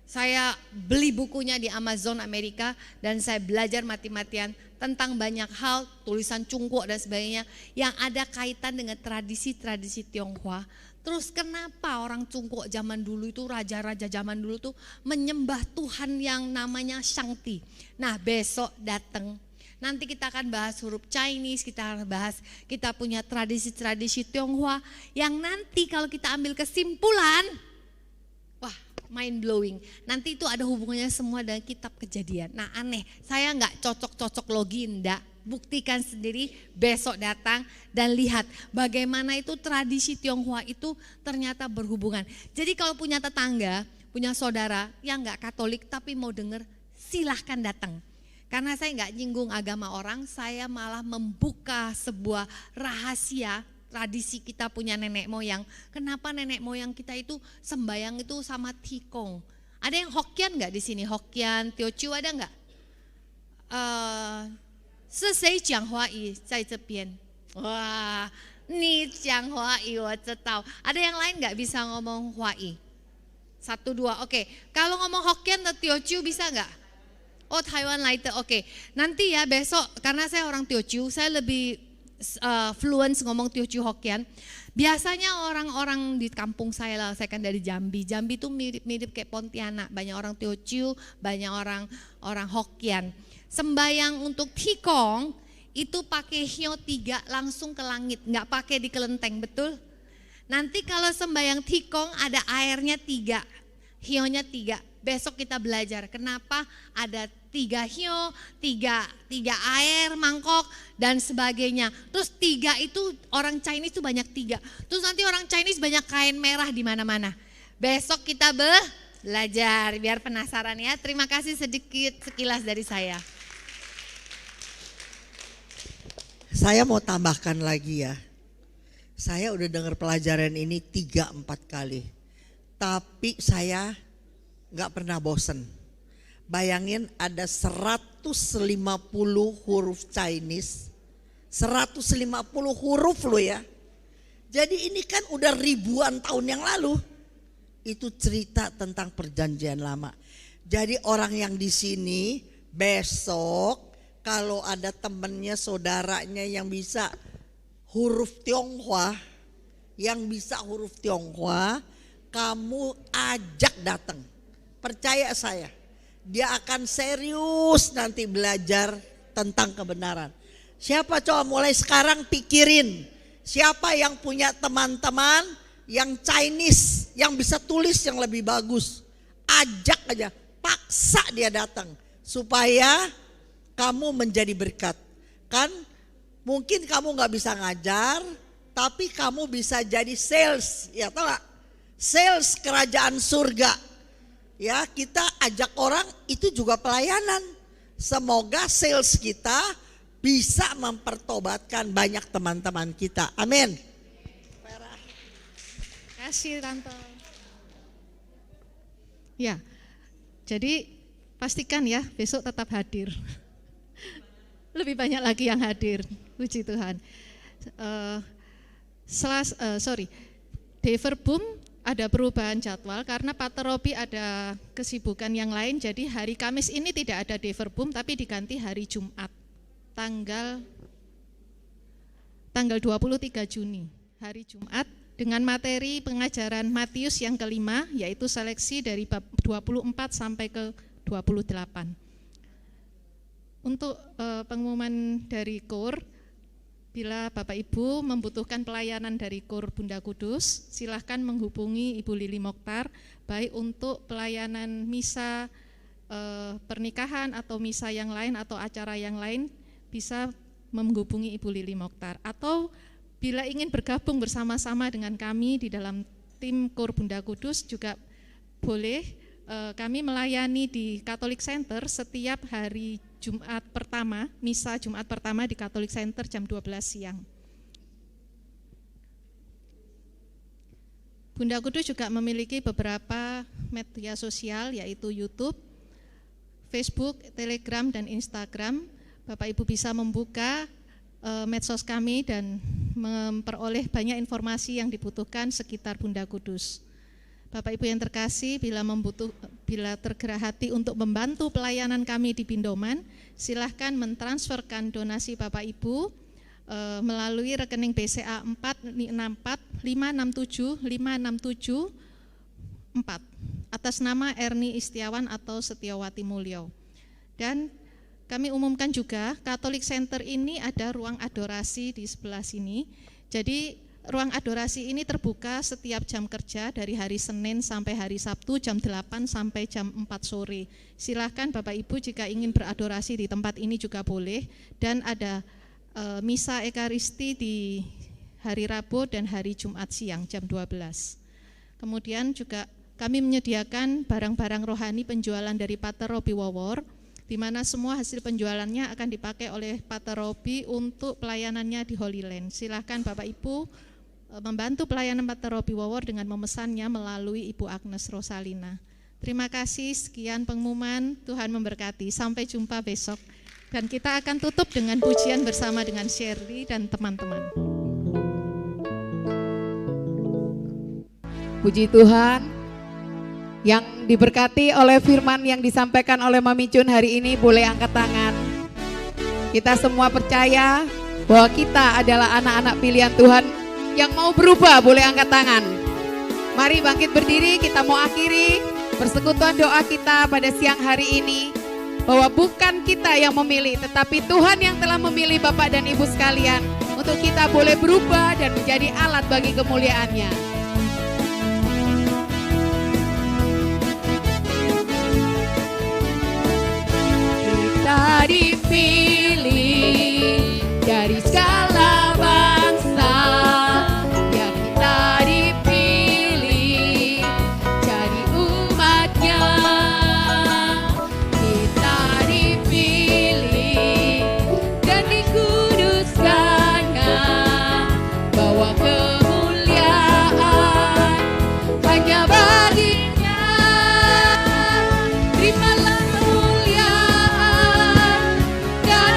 S6: Saya beli bukunya di Amazon Amerika dan saya belajar mati-matian tentang banyak hal, tulisan cungkok dan sebagainya yang ada kaitan dengan tradisi-tradisi Tionghoa. Terus kenapa orang cungkok zaman dulu itu, raja-raja zaman dulu tuh menyembah Tuhan yang namanya Shangti. Nah besok datang. Nanti kita akan bahas huruf Chinese, kita akan bahas kita punya tradisi-tradisi Tionghoa yang nanti kalau kita ambil kesimpulan, wah mind blowing. Nanti itu ada hubungannya semua dengan kitab Kejadian. Nah aneh, saya nggak cocok-cocok logi, enggak. Buktikan sendiri, besok datang dan lihat bagaimana itu tradisi Tionghoa itu ternyata berhubungan. Jadi kalau punya tetangga, punya saudara yang nggak Katolik tapi mau denger, silahkan datang. Karena saya nggak nyinggung agama orang, saya malah membuka sebuah rahasia tradisi kita punya nenek moyang. Kenapa nenek moyang kita itu sembayang itu sama Tikong? Ada yang Hokkien nggak di sini? Hokkien, Teochew ada nggak? Sesei jiang Hua-yi zai这边. Wah, ni jiang Hua-yi我知道. Ada yang lain nggak bisa ngomong Hua-yi? 1, 2, oke. Kalau ngomong Hokkien atau Teochew bisa nggak? Oh Taiwan Lighter, oke. Nanti ya besok karena saya orang Teochew, saya lebih fluent ngomong Teochew Hokkien. Biasanya orang-orang di kampung saya lah, saya kan dari Jambi. Jambi itu mirip-mirip kayak Pontianak, banyak orang Teochew, banyak orang Hokkien. Sembayang untuk Tikong itu pakai hio 3 langsung ke langit, nggak pakai di kelenteng, betul? Nanti kalau sembayang Tikong ada airnya 3, hionya 3. Besok kita belajar kenapa ada 3 hio, 3 air, mangkok dan sebagainya. Terus 3 itu orang Chinese itu banyak 3. Terus nanti orang Chinese banyak kain merah di mana-mana. Besok kita belajar biar penasaran ya. Terima kasih sedikit sekilas dari saya.
S5: Saya mau tambahkan lagi ya. Saya udah dengar pelajaran ini 3-4 kali. Tapi saya nggak pernah bosen. Bayangin ada 150 huruf Chinese, 150 huruf loh ya. Jadi ini kan udah ribuan tahun yang lalu. Itu cerita tentang perjanjian lama. Jadi orang yang di sini besok kalau ada temennya, saudaranya yang bisa huruf Tionghoa, kamu ajak datang. Percaya saya, dia akan serius nanti belajar tentang kebenaran. Siapa coba mulai sekarang pikirin, siapa yang punya teman-teman yang Chinese, yang bisa tulis yang lebih bagus. Ajak aja, paksa dia datang supaya kamu menjadi berkat. Kan mungkin kamu gak bisa ngajar, tapi kamu bisa jadi sales, ya tahu gak? Sales kerajaan surga. Ya, kita ajak orang itu juga pelayanan. Semoga sales kita bisa mempertobatkan banyak teman-teman kita. Amin.
S1: Terima kasih Tante. Ya, jadi pastikan ya besok tetap hadir. Lebih banyak lagi yang hadir, puji Tuhan. Di Verbum ada perubahan jadwal karena Pater Robi ada kesibukan yang lain. Jadi hari Kamis ini tidak ada di Verbum tapi diganti hari Jumat tanggal 23 Juni. Hari Jumat dengan materi pengajaran Matius yang kelima, yaitu seleksi dari bab 24 sampai ke 28. Untuk pengumuman dari KOR, bila Bapak Ibu membutuhkan pelayanan dari KOR Bunda Kudus, silahkan menghubungi Ibu Lili Mokhtar, baik untuk pelayanan misa pernikahan atau misa yang lain atau acara yang lain, bisa menghubungi Ibu Lili Mokhtar. Atau bila ingin bergabung bersama-sama dengan kami di dalam tim KOR Bunda Kudus juga boleh. Kami melayani di Catholic Center setiap hari Jumat pertama, misa Jumat pertama di Catholic Center jam 12 siang. Bunda Kudus juga memiliki beberapa media sosial yaitu YouTube, Facebook, Telegram, dan Instagram. Bapak Ibu bisa membuka medsos kami dan memperoleh banyak informasi yang dibutuhkan sekitar Bunda Kudus. Bapak Ibu yang terkasih, bila tergerak hati untuk membantu pelayanan kami di Pindoman, silahkan mentransferkan donasi Bapak Ibu melalui rekening BCA 464567567 atas nama Erni Istiawan atau Setiawati Mulyo. Dan kami umumkan juga Catholic Center ini ada ruang adorasi di sebelah sini. Jadi ruang adorasi ini terbuka setiap jam kerja dari hari Senin sampai hari Sabtu jam 8 sampai jam 4 sore. Silahkan Bapak Ibu jika ingin beradorasi di tempat ini juga boleh. Dan ada misa Ekaristi di hari Rabu dan hari Jumat siang jam 12. Kemudian juga kami menyediakan barang-barang rohani penjualan dari Pater Robi Wawor, di mana semua hasil penjualannya akan dipakai oleh Pater Robi untuk pelayanannya di Holy Land. Silahkan Bapak Ibu membantu pelayanan Pater Robi Wawor dengan memesannya melalui Ibu Agnes Rosalina. Terima kasih, sekian pengumuman, Tuhan memberkati. Sampai jumpa besok. Dan kita akan tutup dengan pujian bersama dengan Shirley dan teman-teman.
S2: Puji Tuhan, yang diberkati oleh firman yang disampaikan oleh Mami Jun hari ini boleh angkat tangan. Kita semua percaya bahwa kita adalah anak-anak pilihan Tuhan yang mau berubah, boleh angkat tangan. Mari bangkit berdiri, kita mau akhiri persekutuan doa kita pada siang hari ini. Bahwa bukan kita yang memilih, tetapi Tuhan yang telah memilih Bapak dan Ibu sekalian untuk kita boleh berubah dan menjadi alat bagi kemuliaan-Nya. Kita dipilih dari segala bangsa, ya kita dipilih jadi umat-Nya. Kita dipilih dan dikuduskan-Nya, bawa kemuliaan hanya bagi-Nya. Terimalah kemuliaan dan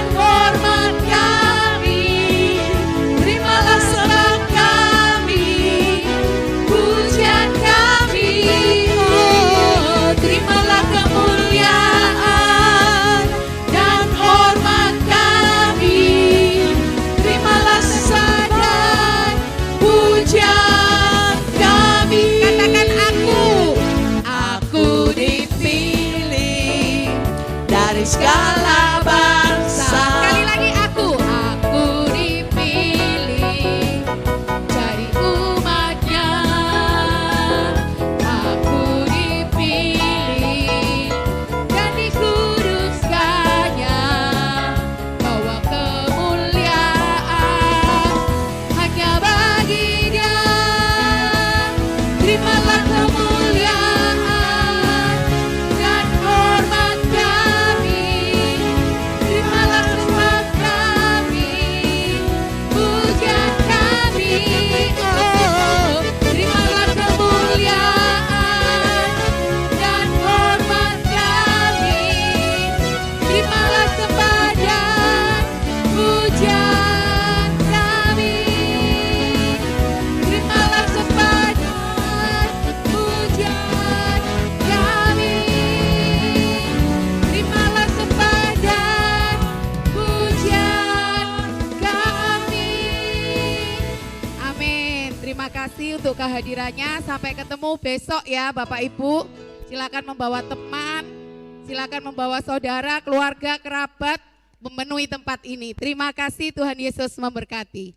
S2: terima kasih untuk kehadirannya. Sampai ketemu besok ya Bapak Ibu. Silakan membawa teman, silakan membawa saudara, keluarga, kerabat memenuhi tempat ini. Terima kasih, Tuhan Yesus memberkati.